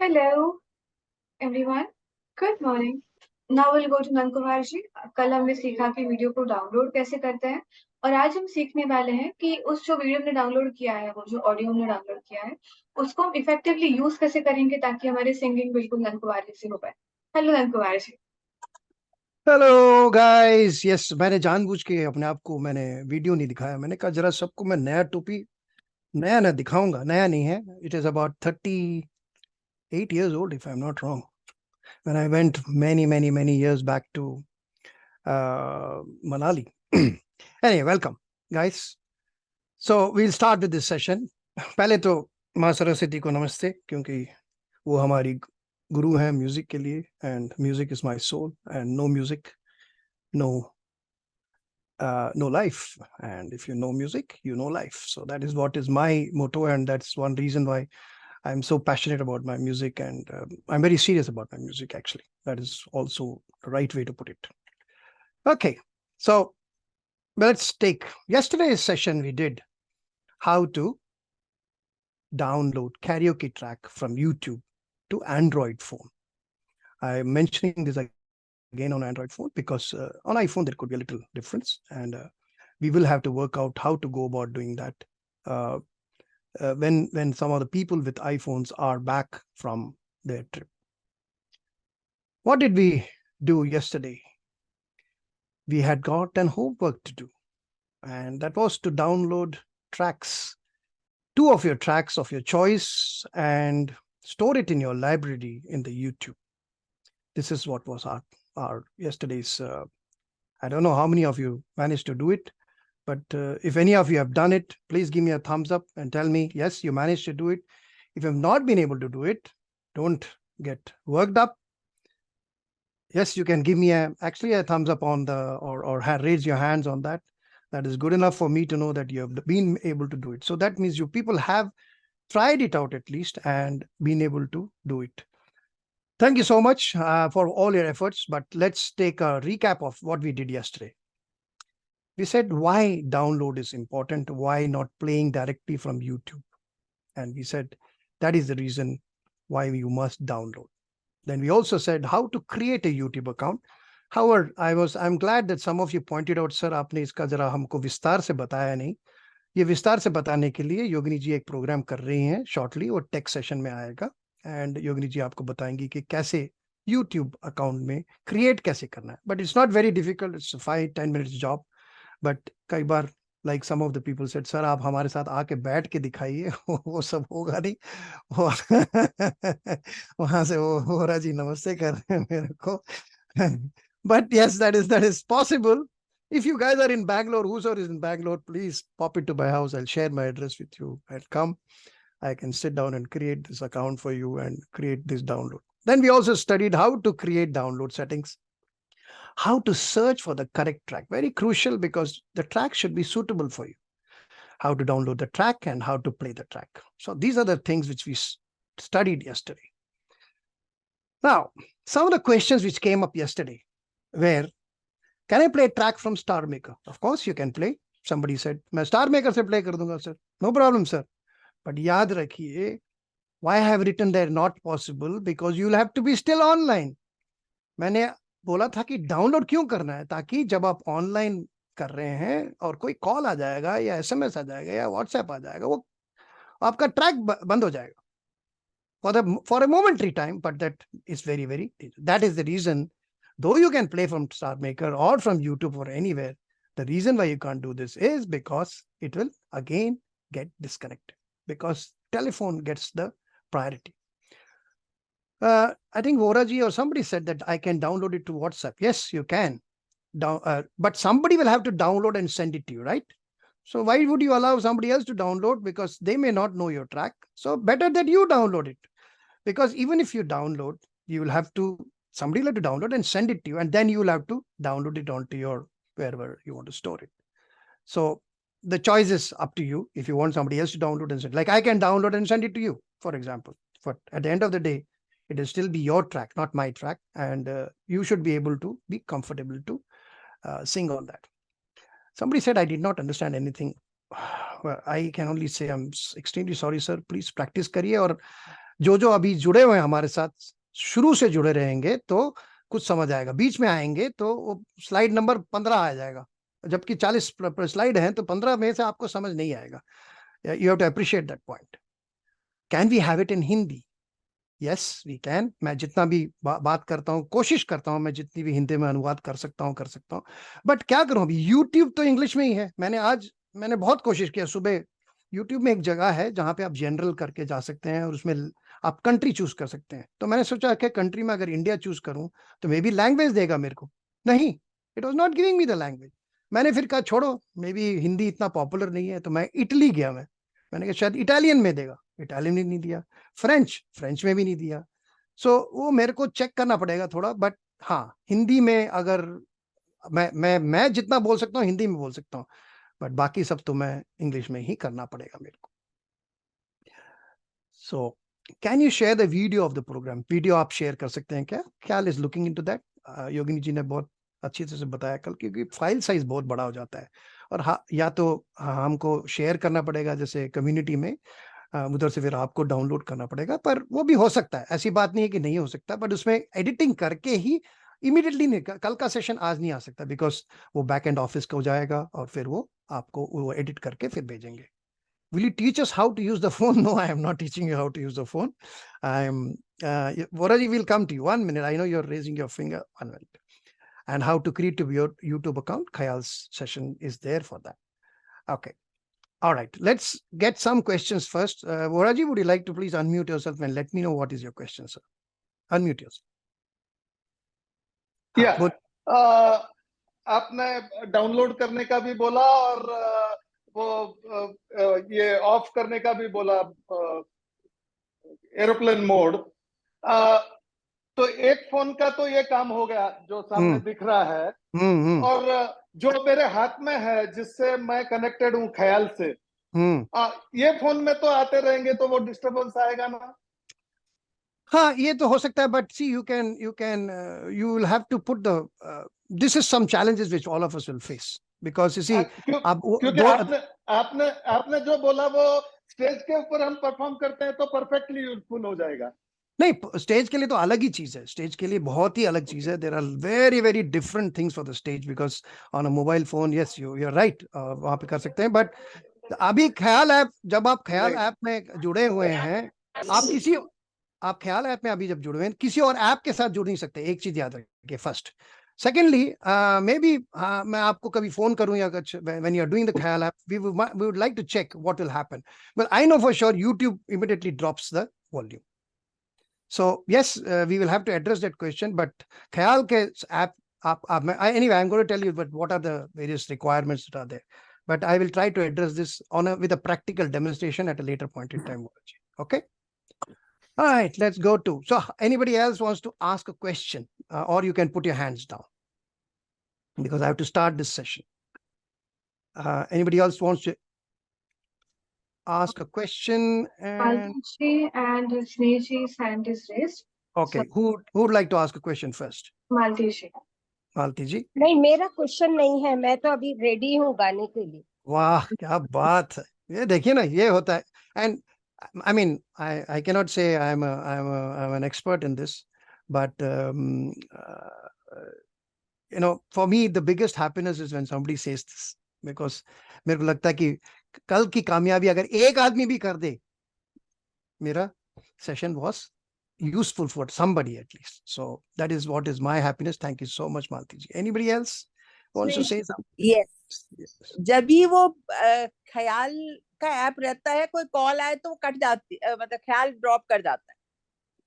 Hello, everyone. Good morning. Now we'll go to Nandkumar जी. कल हमने सीखा कि वीडियो को डाउनलोड कैसे करते हैं और आज हम सीखने वाले हैं कि उस जो वीडियो हमने डाउनलोड किया है, वो जो ऑडियो हमने डाउनलोड किया है, उसको हम इफेक्टिवली यूज कैसे करेंगे ताकि हमारी सिंगिंग बिल्कुल नंदकुमार जैसी हो पाए. Hello Nandkumar ji. Hello guys. Yes, मैंने जानबूझ के अपने आप को मैंने वीडियो नहीं दिखाया। मैंने कहा जरा सबको मैं नया टोपी नया ना दिखाऊंगा। नया नहीं है, it is about 38 years old if I'm not wrong, when I went many years back to Manali. Anyway, welcome guys. So we'll start with this session. पहले तो माँ सरस्वती को नमस्ते, क्योंकि वो हमारी गुरु है म्यूजिक के लिए, and music is my soul, and no music no life, and if you know music you know life. So that is what is my motto, and that's one reason why I'm so passionate about my music, and I'm very serious about my music. Actually, that is also the right way to put it. Okay, so let's take yesterday's session. We did how to download karaoke track from YouTube to Android phone. I'm mentioning this again on Android phone because on iPhone there could be a little difference, and we will have to work out how to go about doing that uh, when some of the people with iPhones are back from their trip. What did we do yesterday? We had got an homework to do, and that was to download tracks, two of your tracks of your choice, and store it in your library in the YouTube. This is what was our yesterday's. I don't know how many of you managed to do it, but if any of you have done it, please give me a thumbs up and tell me, yes, you managed to do it. If you have not been able to do it, don't get worked up. Yes, you can give me actually a thumbs up on the, or raise your hands on that. That is good enough for me to know that you have been able to do it. So that means you people have tried it out at least and been able to do it. Thank you so much for all your efforts, but let's take a recap of what we did yesterday. We said why download is important, why not playing directly from YouTube. And we said that is the reason why you must download. Then we also said how to create a YouTube account. However, I'm glad that some of you pointed out, sir, आपने इसका जरा हमको विस्तार से बताया नहीं. ये विस्तार से बताने के लिए योगिनी जी एक प्रोग्राम कर रही हैं शॉर्टली, वो टेक सेशन में आएगा, एंड योगिनी जी आपको बताएंगी कि कैसे YouTube अकाउंट में क्रिएट कैसे करना है. But it's not very difficult, it's 5-10 minutes job. But कई बार like some of the people said, sir आप हमारे साथ आके बैठ के दिखाइए. वो सब होगा नहीं. वो वहां से वो होरा जी नमस्ते कर रहे हैं मेरे को. But yes, that is possible. If you guys are in Bangalore, whosoever is in Bangalore, please pop into my house. I'll share my address with you. I'll come. I can sit down and create this account for you and create this download. Then we also studied how to create download settings, how to search for the correct track. Very crucial because the track should be suitable for you. How to download the track and how to play the track. So these are the things which we studied yesterday. Now, some of the questions which came up yesterday were, can I play a track from Star Maker? Of course you can play. Somebody said, मैं Star Maker से play कर दूंगा sir. No problem sir. But याद रखिए, why I have written there not possible? Because you'll have to be still online. मैंने बोला था कि डाउनलोड क्यों करना है, ताकि जब आप ऑनलाइन कर रहे हैं और कोई कॉल आ जाएगा या एसएमएस आ जाएगा या व्हाट्सएप आ जाएगा, वो आपका ट्रैक बंद हो जाएगा for a momentary time, but that is very that is the reason, though you can play from Star Maker or from YouTube or anywhere, the reason why you can't do this is because it will again get disconnected, because telephone gets the priority. I think Voraji or somebody said that I can download it to WhatsApp. Yes, you can. But somebody will have to download and send it to you, right? So why would you allow somebody else to download? Because they may not know your track. So better that you download it. Because even if you download, you will have to, somebody will have to download and send it to you, and then you will have to download it onto your, wherever you want to store it. So the choice is up to you. If you want somebody else to download and send, like I can download and send it to you, for example. But at the end of the day, it will still be your track, not my track. And you should be able to be comfortable to sing on that. Somebody said, I did not understand anything. Well, I can only say I'm extremely sorry, sir. Please practice kariye, or जो अभी जुड़े हुए हैं हमारे साथ, शुरू से जुड़े रहेंगे तो कुछ समझ आएगा। बीच में आएंगे तो वो स्लाइड नंबर 15 आ जाएगा, जबकि 40 स्लाइड हैं, तो 15 में से आपको समझ नहीं आएगा। You have to appreciate that point. Can we have it in Hindi? Yes we can. मैं जितना भी बात करता हूँ, कोशिश करता हूँ, मैं जितनी भी हिंदी में अनुवाद कर सकता हूँ। बट क्या करूँ, अभी यूट्यूब तो इंग्लिश में ही है। मैंने बहुत कोशिश किया। सुबह यूट्यूब में एक जगह है जहाँ पे आप जनरल करके जा सकते हैं और उसमें आप कंट्री चूज कर सकते हैं। तो मैंने सोचा कि कंट्री में अगर इंडिया चूज करूं तो मे बी लैंग्वेज देगा मेरे को। नहीं, it was not giving me the language. मैंने फिर कहा छोड़ो, मे बी हिंदी इतना पॉपुलर नहीं है, तो मैं इटली गया। मैंने कहा शायद इटालियन में देगा, इटालियन में नहीं दिया। फ्रेंच में भी नहीं दिया। सो वो मेरे को चेक करना पड़ेगा थोड़ा। बट हाँ, हिंदी में अगर मैं जितना बोल सकता हूँ हिंदी में बोल सकता हूँ, बट बाकी सब तो मैं इंग्लिश में ही करना पड़ेगा मेरे को। So can you share the video of the programme? Video आप शेयर कर सकते हैं क्या? Khyal is looking into that. Yogini ji ने बहुत अच्छी तरह से बताया कल, क्योंकि फाइल साइज बहुत बड़ा हो जाता है। और हाँ, या तो हमको शेयर करना पड़ेगा जैसे कम्युनिटी में, उधर से फिर आपको डाउनलोड करना पड़ेगा। पर वो भी हो सकता है, ऐसी बात नहीं है कि नहीं हो सकता। बट उसमें एडिटिंग करके ही इमीडिएटली नहीं, कल का सेशन आज नहीं आ सकता, बिकॉज वो बैक एंड ऑफिस का हो जाएगा और फिर वो आपको वो एडिट करके फिर भेजेंगे। Will you teach us how to use the phone? No, I am not teaching you how to use the phone. Voraji will come to you. 1 minute. I know you're raising your finger. 1 minute. And how to create your YouTube account. Khayal's session is there for that. Okay. All right. Let's get some questions first. Voraji, would you like to please unmute yourself and let me know what is your question, sir? Unmute yourself. आपने download करने का भी बोला और वो ये of करने का भी बोला, एरोप्लेन मोड। तो एक फोन का तो ये काम हो गया जो सामने दिख रहा है। और जो मेरे हाथ में है जिससे मैं कनेक्टेड हूँ ख्याल से, ये फोन में तो आते रहेंगे तो वो डिस्टरबेंस आएगा ना? हाँ, ये तो हो सकता है। But see, you will have to put the this is some challenges which all of us will face, because you see क्योंकि आपने जो बोला वो स्टेज के ऊपर हम परफॉर्म करते हैं तो परफेक्टली यूजफुल हो जाएगा। नहीं, स्टेज के लिए तो अलग ही चीज है। स्टेज के लिए बहुत ही अलग चीज है। There are very very different things for the stage, because on a mobile phone, yes you are right, वहां पे कर सकते हैं। बट अभी ख्याल ऐप, जब आप ख्याल ऐप में जुड़े हुए हैं, आप ख्याल ऐप में अभी जब जुड़े हुए हैं, किसी और ऐप के साथ जुड़ नहीं सकते। एक चीज याद रखिए फर्स्ट। सेकेंडली, मे बी मैं आपको कभी फोन करूं या कुछ, when you are doing the ख्याल app, we would like to check what will happen. But I know for sure YouTube immediately drops the volume. So yes, we will have to address that question. But Khayal ke app, anyway, I'm going to tell you but what are the various requirements that are there. But I will try to address this with a practical demonstration at a later point in time. Okay. All right, let's go to. So anybody else wants to ask a question, or you can put your hands down, because I have to start this session. Anybody else wants to ask a question? And Snehaji's hand is raised. Okay, who would like to ask a question first? Malti जी। नहीं, मेरा question नहीं है, मैं तो अभी ready हूँ गाने के लिए। वाह, क्या बात है। ये देखिए ना, ये होता है। And I mean, I cannot say I'm an expert in this, but for me the biggest happiness is when somebody says this, because मेरे को लगता है कि कल की कामयाबी अगर एक आदमी भी कर दे, मेरा session was useful for somebody at least. So that is what is my happiness. Thank you so much, Malti ji. Anybody else wants to say something? Yes. जब भी वो ख्याल का ऐप रहता है, कोई कॉल आए तो वो कट जाती, मतलब ख्याल ड्रॉप कर जाता है।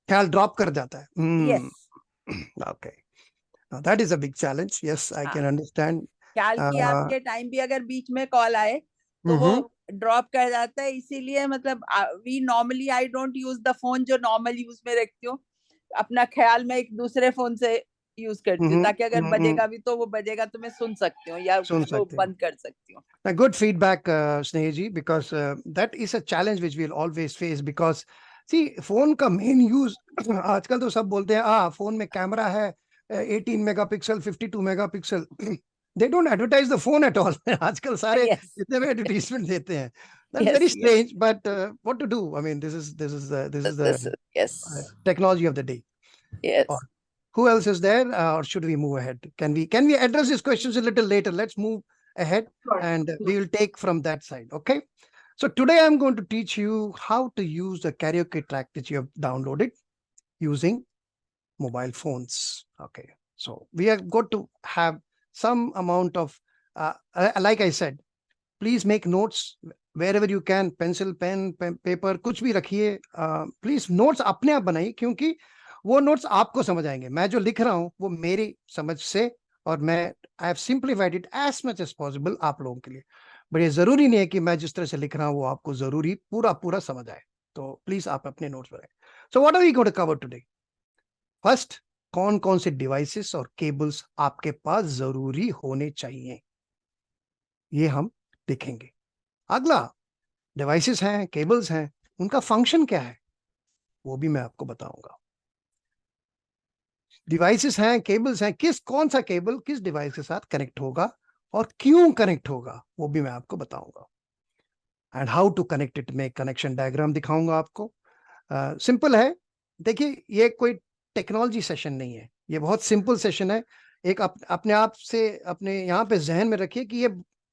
ख्याल ड्रॉप कर जाता है। Yes. Okay. Now that is a big challenge. Yes, I can understand. ख्याल की आपके टाइम भी अगर बीच में कॉल आए तो वो ड्रॉप कर जाता है। इसीलिए मतलब we normally, I don't use the phone जो नॉर्मल यूज में रखती हूँ, अपना ख्याल में एक दूसरे फोन से यूज करती हूँ, ताकि अगर बजेगा भी तो वो बजेगा तो मैं सुन सकती हूँ या उसको बंद कर सकती हूँ। Good feedback, Sneha ji, because that is a challenge which we'll always face, because see, phone का मेन यूज आजकल तो सब बोलते हैं फोन में कैमरा है 18 megapixel 52 megapixel, they don't advertise the phone at all. आजकल सारे Yes. जितने भी advertisement देते हैं. That's Yes, very yes. strange, but what to do? I mean, this is the Yes. technology of the day. Yes. Or who else is there, or should we move ahead? Can we address these questions a little later? Let's move ahead, Sure. and we will take from that side. Okay. So today I'm going to teach you how to use the karaoke track that you have downloaded using mobile phones. Okay. So we are going to have some amount of, like I said, please make notes wherever you can. Pencil, pen, paper, कुछ भी रखिए. Please notes अपने आप बनाइए, क्योंकि वो notes आपको समझ आएंगे. मैं जो लिख रहा हूं वो मेरी समझ से, और मैं I have simplified it as much as possible आप लोगों के लिए. बट ये जरूरी नहीं है कि मैं जिस तरह से लिख रहा हूं वो आपको जरूरी पूरा समझ आए. तो प्लीज आप अपने नोट्स बनाएं. So what are we going to cover today? First, कौन कौन से डिवाइसेस और केबल्स आपके पास जरूरी होने चाहिए, ये हम देखेंगे. अगला, डिवाइसेस हैं, केबल्स हैं, उनका फंक्शन क्या है वो भी मैं आपको बताऊंगा. डिवाइसेस हैं, केबल्स हैं, कौन सा केबल किस डिवाइस के साथ कनेक्ट होगा और क्यों कनेक्ट होगा वो भी मैं आपको बताऊंगा. And how to connect it में कनेक्शन डायग्राम दिखाऊंगा आपको. सिंपल है. देखिए, ये कोई टेक्नोलॉजी सेशन नहीं है, ये बहुत सिंपल सेशन है. एक अपने आप से अपने यहाँ पे जहन में रखिए कि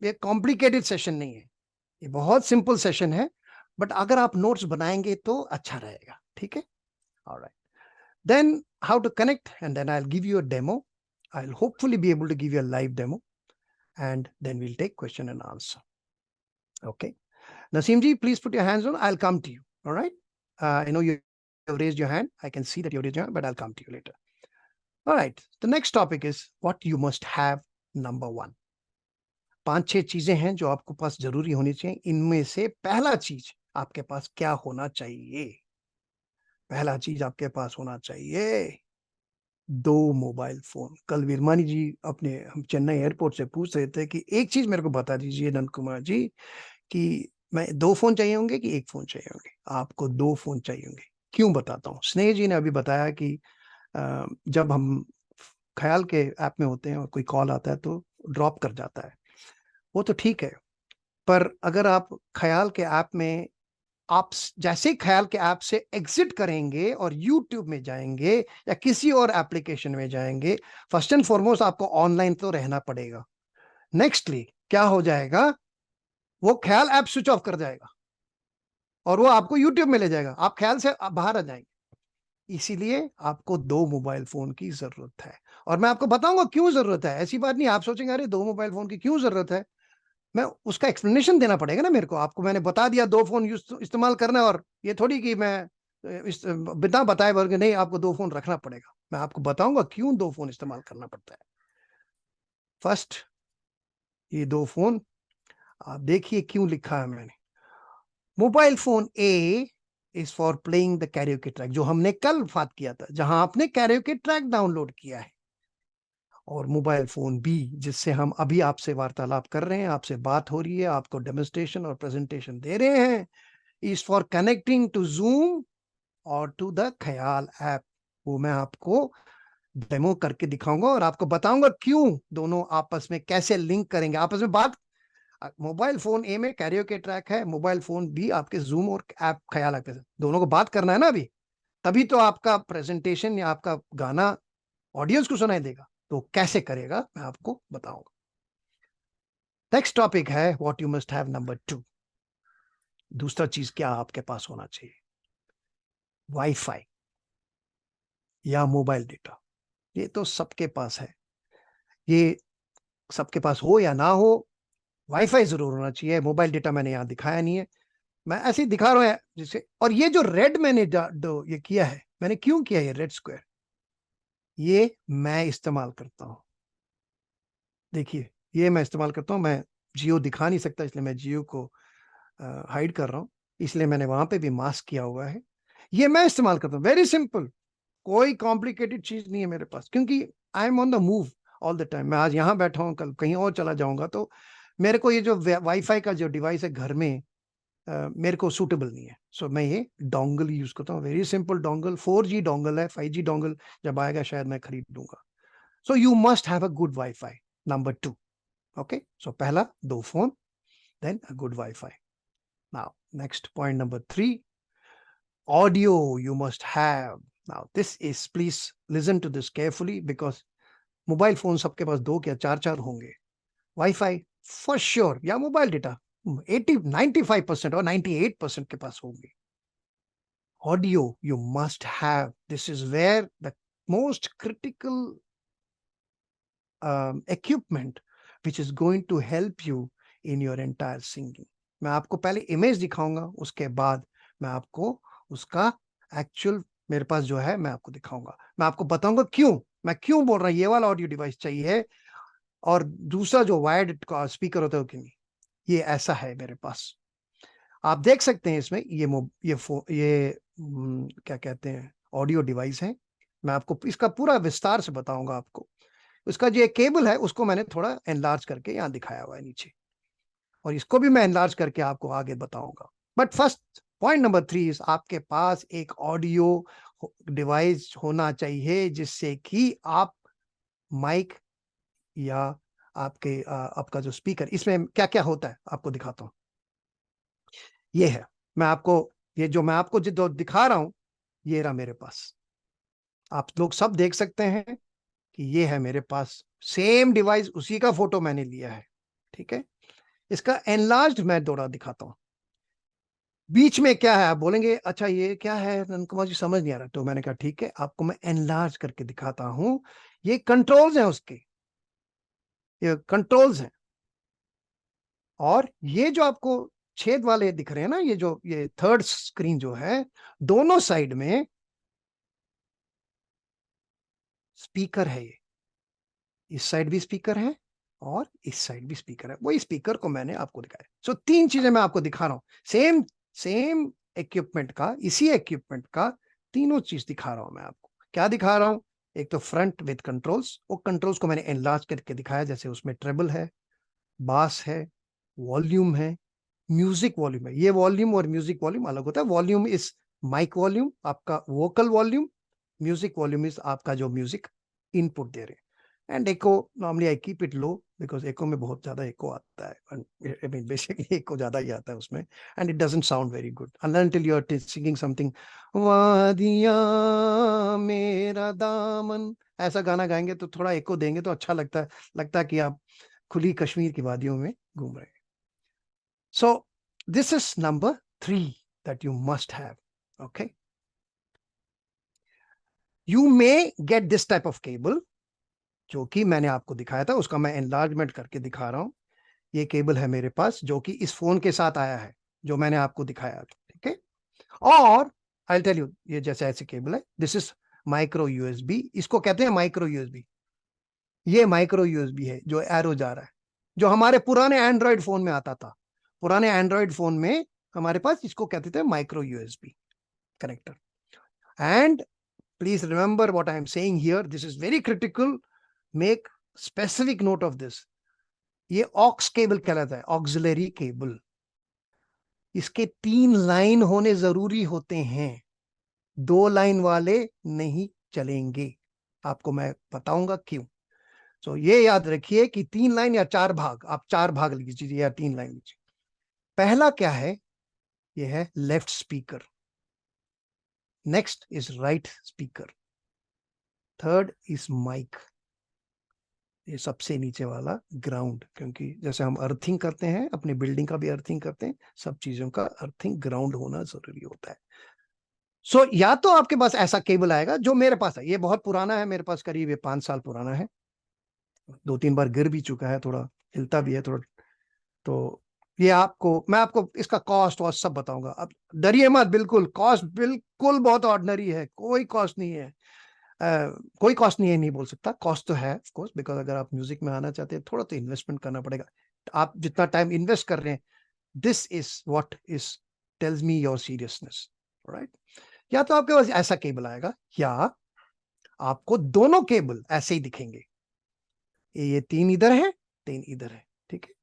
ये कॉम्प्लिकेटेड सेशन नहीं है, ये बहुत सिंपल सेशन है. बट अगर आप नोट्स बनाएंगे तो अच्छा रहेगा. ठीक है? Alright. Then how to connect, and then I'll give you a demo. I'll hopefully be able to give you a live demo, and then we'll take question and answer. Okay. Naseem ji, please put your hands on. I'll come to you. All right. I know you have raised your hand. I can see that you raised your hand, but I'll come to you later. All right. The next topic is what you must have. Number one. 5-6 चीजें हैं जो आपको पास जरूरी होनी चाहिए. इनमें से पहला चीज आपके पास क्या होना चाहिए? पहला चीज आपके पास होना चाहिए 2 मोबाइल फोन. कल वीरमानी जी अपने हम चेन्नई एयरपोर्ट से पूछ रहे थे कि एक चीज मेरे को बता दीजिए नंद कुमार जी, कि मैं 2 फोन चाहिए होंगे कि 1 फोन चाहिए होंगे? आपको 2 फोन चाहिए होंगे. क्यों? बताता हूँ. स्नेह जी ने अभी बताया कि जब हम ख्याल के ऐप में होते हैं और कोई कॉल आता है तो ड्रॉप कर जाता है, वो तो ठीक है. पर अगर आप ख्याल के ऐप में, आप जैसे ख्याल के ऐप से एग्जिट करेंगे और YouTube में जाएंगे या किसी और एप्लीकेशन में जाएंगे, फर्स्ट एंड फॉरमोस्ट आपको ऑनलाइन तो रहना पड़ेगा. नेक्स्टली क्या हो जाएगा, वो ख्याल ऐप स्विच ऑफ कर जाएगा और वो आपको YouTube में ले जाएगा. आप ख्याल से बाहर आ जाएंगे. इसीलिए आपको 2 मोबाइल फोन की जरूरत है, और मैं आपको बताऊंगा क्यों जरूरत है. ऐसी बात नहीं आप सोचेंगे अरे 2 मोबाइल फोन की क्यों जरूरत है, मैं उसका एक्सप्लेनेशन देना पड़ेगा ना मेरे को. आपको मैंने बता दिया 2 फोन इस्तेमाल करना, और ये थोड़ी कि मैं बिना बताए वर्ग नहीं, आपको 2 फोन रखना पड़ेगा. मैं आपको बताऊंगा क्यों 2 फोन इस्तेमाल करना पड़ता है. फर्स्ट, ये 2 फोन आप देखिए क्यों लिखा है मैंने. Mobile phone A is for playing the karaoke track, जो हमने कल बात किया था, जहां आपने कैरियोके ट्रैक डाउनलोड किया है. और मोबाइल फोन बी, जिससे हम अभी आपसे वार्तालाप कर रहे हैं, आपसे बात हो रही है, आपको डेमोन्स्ट्रेशन और प्रेजेंटेशन दे रहे हैं, is for connecting to Zoom और टू द ख्याल ऐप. वो मैं आपको डेमो करके दिखाऊंगा और आपको बताऊंगा क्यों दोनों आपस में कैसे लिंक करेंगे, आपस में बात. मोबाइल फोन ए में कैरियोके ट्रैक है, मोबाइल फोन बी आपके जूम और ऐप ख्याल ऐप, दोनों को बात करना है ना अभी, तभी तो आपका प्रेजेंटेशन या आपका गाना ऑडियंस को सुनाई देगा. तो कैसे करेगा मैं आपको बताऊंगा. नेक्स्ट टॉपिक है what you must have. Number 2, दूसरा चीज क्या आपके पास होना चाहिए? वाईफाई या मोबाइल डेटा. ये तो सबके पास है, ये सबके पास हो या ना हो, वाईफाई जरूर होना चाहिए. मोबाइल डेटा मैंने यहाँ दिखाया नहीं है, मैं ऐसे ही दिखा रहा हूँ जिससे. और ये जो रेड मैंने ये किया है, मैंने क्यों किया ये रेड स्क्वायर, ये मैं इस्तेमाल करता हूं. देखिए, ये मैं इस्तेमाल करता हूं. मैं जियो दिखा नहीं सकता, इसलिए मैं जियो को हाइड कर रहा हूं, इसलिए मैंने वहां पे भी मास्क किया हुआ है. ये मैं इस्तेमाल करता हूं. वेरी सिंपल, कोई कॉम्प्लिकेटेड चीज नहीं है मेरे पास, क्योंकि I am on the move all the time. मैं आज यहाँ बैठा हूँ, कल कहीं और चला जाऊंगा, तो मेरे को ये जो वाईफाई का जो डिवाइस है घर में मेरे को सूटेबल नहीं है. सो मैं ये डोंगल यूज करता हूँ. Very simple dongle, 4G dongle है. 5G डोंगल जब आएगा शायद मैं खरीद लूंगा. So you must have a good wifi. Number 2, Okay, so pehla do phone, then a good Wi-Fi. Now, next point number 3, audio you must have. Now, this is, please listen to this carefully because mobile phone सबके पास 2 या 4 होंगे. Wi-Fi for sure या mobile data 95% or 98% के पास होंगे. Audio you must have. This is where the most critical equipment which is going to help you in your entire singing. मैं आपको पहले image दिखाऊंगा, उसके बाद मैं आपको उसका एक्चुअल मेरे पास जो है मैं आपको दिखाऊंगा. मैं आपको बताऊंगा मैं क्यों बोल रहा हूं ये वाला ऑडियो डिवाइस चाहिए और दूसरा जो वायर्ड स्पीकर होता है कि नहीं, ये ऐसा है मेरे पास. आप देख सकते हैं इसमें ये क्या कहते हैं ऑडियो डिवाइस है. मैं आपको इसका पूरा विस्तार से बताऊंगा आपको. उसका जो केबल है उसको मैंने थोड़ा एनलार्ज करके यहाँ दिखाया हुआ है नीचे, और इसको भी मैं एनलार्ज करके आपको आगे बताऊंगा. But first point number 3 is आपके पास एक ऑडियो डिवाइस होना चाहिए जिससे कि आप माइक या आपका जो स्पीकर, इसमें क्या क्या होता है आपको दिखाता हूं. ये है, मैं आपको जो दिखा रहा हूं ये रहा मेरे पास. आप लोग सब देख सकते हैं कि ये है मेरे पास सेम डिवाइस, उसी का फोटो मैंने लिया है. ठीक है, इसका एनलार्ज्ड मैं थोड़ा दिखाता हूं. बीच में क्या है आप बोलेंगे अच्छा ये क्या है नंद कुमार जी, समझ नहीं आ रहा. तो मैंने कहा ठीक है, आपको मैं एनलार्ज करके दिखाता हूं. ये कंट्रोल्स हैं उसके, ये कंट्रोल्स हैं. और ये जो आपको छेद वाले दिख रहे हैं ना, ये थर्ड स्क्रीन जो है, दोनों साइड में स्पीकर है. ये इस साइड भी स्पीकर है और इस साइड भी स्पीकर है. वही स्पीकर को मैंने आपको दिखाया. सो 3 चीजें मैं आपको दिखा रहा हूं. सेम इक्विपमेंट का, इसी इक्विपमेंट का तीनों चीज दिखा रहा हूं मैं आपको. क्या दिखा रहा हूं? एक तो फ्रंट विद कंट्रोल्स, वो कंट्रोल्स को मैंने एनलार्ज करके दिखाया. जैसे उसमें ट्रेबल है, बास है, वॉल्यूम है, म्यूजिक वॉल्यूम है. ये वॉल्यूम और म्यूजिक वॉल्यूम अलग होता है. वॉल्यूम इज माइक वॉल्यूम, आपका vocal volume. Music volume is आपका जो म्यूजिक इनपुट दे रहे हैं. And echo, normally I keep it low because echo में बहुत ज्यादा एको आता है. आई मीन बेसिकली एको ज्यादा ही आता है उसमें, and it doesn't sound very good until you are singing something, वादियां मेरा दामन, ऐसा गाना गाएंगे तो थोड़ा एको देंगे तो अच्छा लगता है कि आप खुली कश्मीर की वादियों में घूम रहे हैं. So this is number 3 that you must have. Okay, you may get this type of cable, जो कि मैंने आपको दिखाया था, उसका मैं एनलार्जमेंट करके दिखा रहा हूं. ये केबल है मेरे पास जो कि इस फोन के साथ आया है, जो मैंने आपको दिखाया. ठीक है, और आई टेल यू, ये जैसे ऐसे केबल है. दिस इज माइक्रो यूएसबी, इसको कहते हैं माइक्रो यूएसबी. ये माइक्रो यूएसबी है जो एरो जा रहा है, जो हमारे पुराने एंड्रॉइड फोन में आता था. पुराने एंड्रॉइड फोन में हमारे पास इसको कहते थे micro USB connector. And please remember what I am saying here, this is very critical. Make specific note of this. ये ऑक्स केबल कहलाता है, ऑक्सिलरी केबल. इसके 3 लाइन होने जरूरी होते हैं, 2 लाइन वाले नहीं चलेंगे. आपको मैं बताऊंगा क्यों. सो ये याद रखिए कि 3 लाइन या 4 भाग, आप 4 भाग लीजिए या 3 लाइन लीजिए. पहला क्या है? ये है left speaker. Next is right speaker. Third is mic. ये सबसे नीचे वाला ग्राउंड, क्योंकि जैसे हम अर्थिंग करते हैं, अपनी बिल्डिंग का भी अर्थिंग करते हैं, सब चीजों का अर्थिंग ग्राउंड होना जरूरी होता है. सो या तो आपके पास ऐसा केबल आएगा जो मेरे पास है. ये बहुत पुराना है मेरे पास, करीब 5 साल पुराना है. 2-3 बार गिर भी चुका है, थोड़ा हिलता भी है थोड़ा. तो ये मैं आपको इसका कॉस्ट वॉस्ट सब बताऊंगा. अब डरिए मत, बिल्कुल कॉस्ट बिल्कुल बहुत ऑर्डिनरी है, कोई कॉस्ट नहीं है. कोई कॉस्ट नहीं है नहीं बोल सकता, कॉस्ट तो है ऑफ कोर्स, बिकॉज अगर आप म्यूजिक में आना चाहते हैं थोड़ा तो इन्वेस्टमेंट करना पड़ेगा. आप जितना टाइम इन्वेस्ट कर रहे हैं, this is what is tells me your seriousness. Right, या तो आपके पास ऐसा केबल आएगा, या आपको दोनों केबल ऐसे ही दिखेंगे. ये 3 इधर है, 3 इधर है. ठीक है,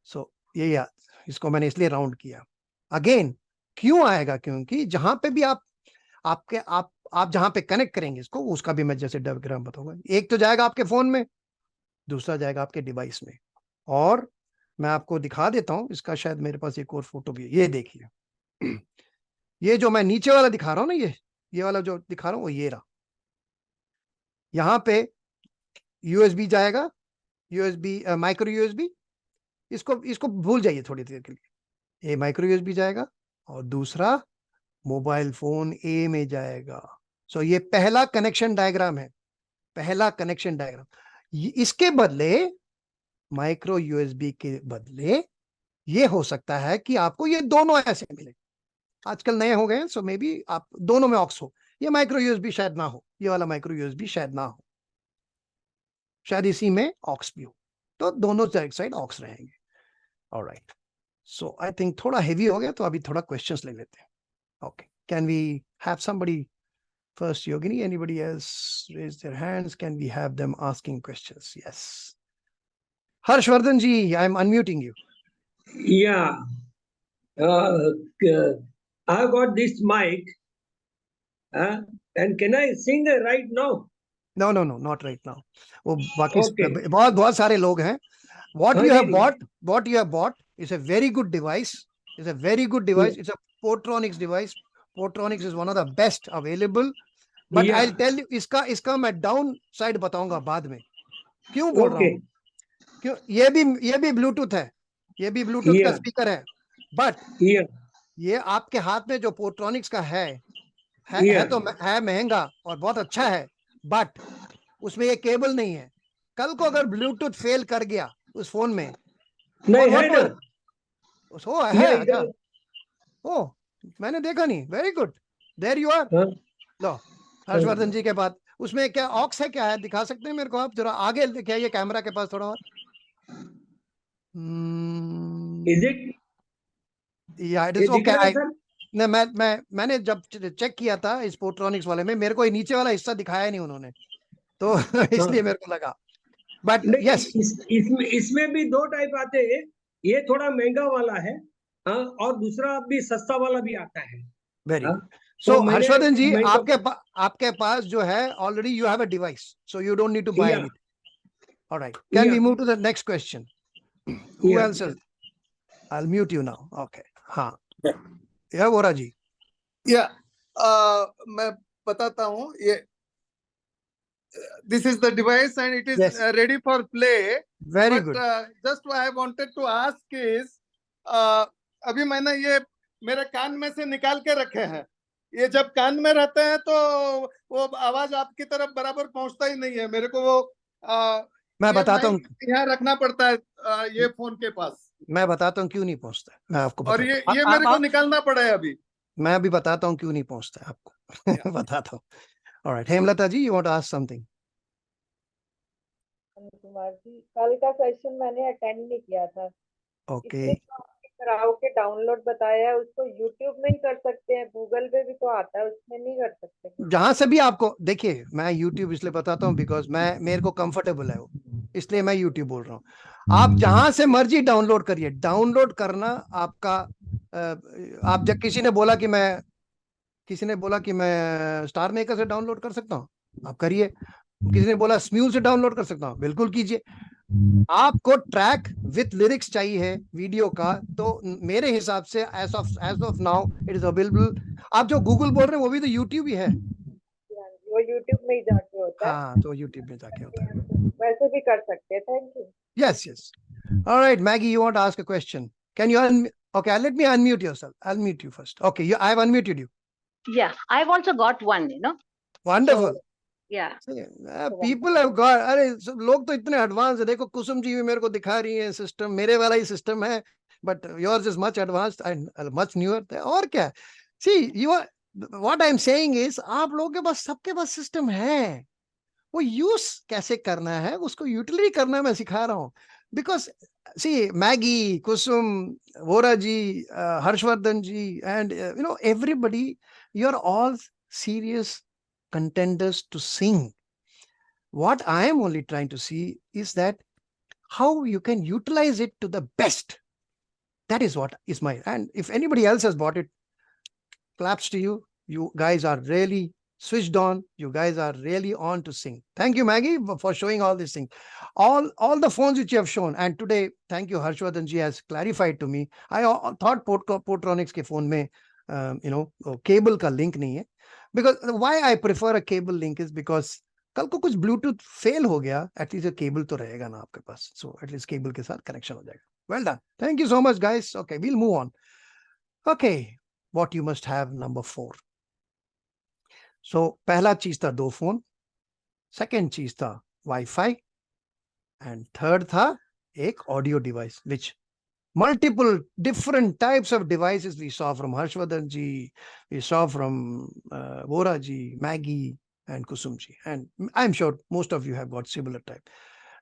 सो ये याद, इसको मैंने इसलिए राउंड किया. अगेन क्यों आएगा? क्योंकि जहां पे भी आप जहां पे कनेक्ट करेंगे इसको, उसका भी मैं जैसे डायग्राम बताऊंगा. एक तो जाएगा आपके फोन में, दूसरा जाएगा आपके डिवाइस में. और मैं आपको दिखा देता हूं, इसका शायद मेरे पास एक और फोटो भी है, ये देखिए। ये जो मैं नीचे वाला दिखा रहा हूं ना, ये वाला जो दिखा रहा हूं वो ये रहा। यहाँ पे यूएसबी जाएगा, यूएसबी माइक्रो यूएसबी, इसको भूल जाइए थोड़ी देर के लिए। ये माइक्रो यूएसबी जाएगा और दूसरा मोबाइल फोन ए में जाएगा। सो ये पहला कनेक्शन डायग्राम है, पहला कनेक्शन डायग्राम। इसके बदले, माइक्रो यूएसबी के बदले ये हो सकता है कि आपको ये दोनों ऐसे मिले। आजकल नए हो गए हैं, सो मे बी आप दोनों में ऑक्स हो। ये माइक्रो यूएसबी शायद ना हो, ये वाला माइक्रो यूएसबी शायद ना हो, शायद इसी में ऑक्स भी हो, तो दोनों साइड ऑक्स रहेंगे। ऑलराइट, सो आई थिंक थोड़ा हेवी हो गया, तो अभी थोड़ा क्वेश्चंस ले लेते हैं। Okay, can we have somebody first? Yogini, anybody else raise their hands? Can we have them asking questions? Yes. Harshvardhan ji, I'm unmuting you. Yeah. I got this mic. And can I sing right now? No, not right now. वो बाकी Okay. बहुत सारे लोग हैं. What हाँ, you have नहीं, bought is a very good device. It's a very good device. It's a Portronics device. Portronics is one of the best available. But Yeah. I'll tell you, इसका मैं down side बताऊंगा बाद में, क्यों बोल रहा हूँ। क्यों, ये भी ब्लूटूथ है, ये भी ब्लूटूथ का Yeah. स्पीकर है, बट Yeah. ये आपके हाथ में जो पोर्ट्रॉनिक्स का है Yeah. तो है महंगा और बहुत अच्छा है, बट उसमें ये केबल नहीं है। कल को अगर ब्लूटूथ फेल कर गया उस फोन में, नहीं है ना? वो है ये अच्छा। इधर ओ, मैंने देखा नहीं। Very good, there you are. हाँ, लो, हर्षवर्धन जी के बाद उसमें क्या ऑक्स है, क्या है, दिखा सकते हैं मेरे को आप जरा आगे क्या, ये कैमरा के पास थोड़ा और। is it? या इट ये इज दिख ओके। रहा है सर? नहीं, मैंने जब चेक किया था इस पोर्ट्रॉनिक्स वाले में, मेरे को ये नीचे वाला हिस्सा दिखाया नहीं उन्होंने, तो इसलिए मेरे को लगा। बट नहीं, यस, इसमें भी दो टाइप आते हैं। ये थोड़ा महंगा वाला है, हाँ, और दूसरा भी सस्ता वाला भी आता है। वेरी हाँ, गुड। सो तो मैंने हर्षवर्धन जी, मैं आपके पास जो है already you have a device, so you don't need to buy Yeah. Anything. Alright, can we Yeah. Move to the next question? Who Yeah. Else? I will mute you now. Okay, हाँ, या वोरा जी। या मैं बताता हूँ। ये this is the device and it is Yes. ready for play. Very but good. just I wanted to ask is अभी मैंने ये मेरे कान में से निकाल के रखे हैं। ये जब कान में रहते हैं तो वो आवाज आपकी तरफ बराबर पहुंचता ही नहीं है। मेरे को वो मैं बताता हूँ, यहाँ रखना पड़ता है ये फोन के पास। मैं बताता हूँ क्यों नहीं पहुंचता है, मैं आपको और बताता ये मेरे को निकालना पड़ा है अभी। मैं अभी बताता हूँ क्यों नहीं पहुंचता है आपको। बताता हूँ। Alright, Hemlata ji, you want to ask something? Kumar ji, कल का सेशन मैंने अटेंड नहीं किया था। ओके, कराओ के डाउनलोड बताया है, उसको यूट्यूब में ही कर सकते हैं, गूगल पे भी तो आता है, उसमें नहीं कर सकते? जहां से भी आपको देखिए, मैं यूट्यूब इसलिए बताता हूँ बिकॉज मेरे को कंफर्टेबल है वो, इसलिए मैं यूट्यूब बोल रहा हूँ। आप जहां से मर्जी डाउनलोड करिए, डाउनलोड करना आपका आप जब किसी ने बोला कि मैं स्टार मेकर से डाउनलोड कर सकता हूँ, आप करिए। किसी ने बोला स्म्यूल से डाउनलोड कर सकता हूँ, बिल्कुल कीजिए। आपको ट्रैक विथ लिरिक्स चाहिए वीडियो का, तो मेरे हिसाब से as of now it is available. आप जो गूगल बोल रहे हैं वो भी तो यूट्यूब ही है। वो यूट्यूब में ही जाके होता है। हाँ, तो यूट्यूब में जाके होता है। वैसे भी कर सकते हैं। Thank you. Yes, yes. All right, Maggie, you want to ask a question? Can you okay, let me unmute yourself. I'll mute you first. Okay, I've unmuted you. Yeah, I've also got one, Wonderful. yeah. People have got, अरे लोग तो इतने advance है। देखो कुसुम जी भी मेरे को दिखा रही है सिस्टम, मेरे वाला ही सिस्टम है, but yours is much advanced and much newer. और क्या? See, what I'm saying is, आप लोगों के पास, सबके पास सिस्टम है, वो यूज कैसे करना है, उसको यूटिलिटी करना मैं सिखा रहा हूँ। Because see, Maggie, Kusum, Vora ji, Harshvardhan ji, and everybody, you are all serious contenders to sing. What I am only trying to see is that how you can utilize it to the best. That is what is and if anybody else has bought it, claps to you. You guys are really switched on. You guys are really on to sing. Thank you, Maggie, for showing all these things. All the phones which you have shown, and today, thank you, Harshvardhan ji has clarified to me. I thought Portronics के phone में, cable का link नहीं है. Because why I prefer a cable link is because कल को कुछ Bluetooth fail हो गया, at least a cable तो रहेगा ना आपके पास. So at least cable के साथ connection हो जाएगा. Well done. Thank you so much, guys. Okay, we'll move on. Okay, what you must have, number 4. So पहला चीज था 2 फोन, सेकंड चीज था वाईफाई, एंड थर्ड था एक audio device, which multiple different types of devices we saw from Harshvardhan ji, we saw from Vora ji, Maggie and Kusum ji, and I'm sure most of you have got similar type.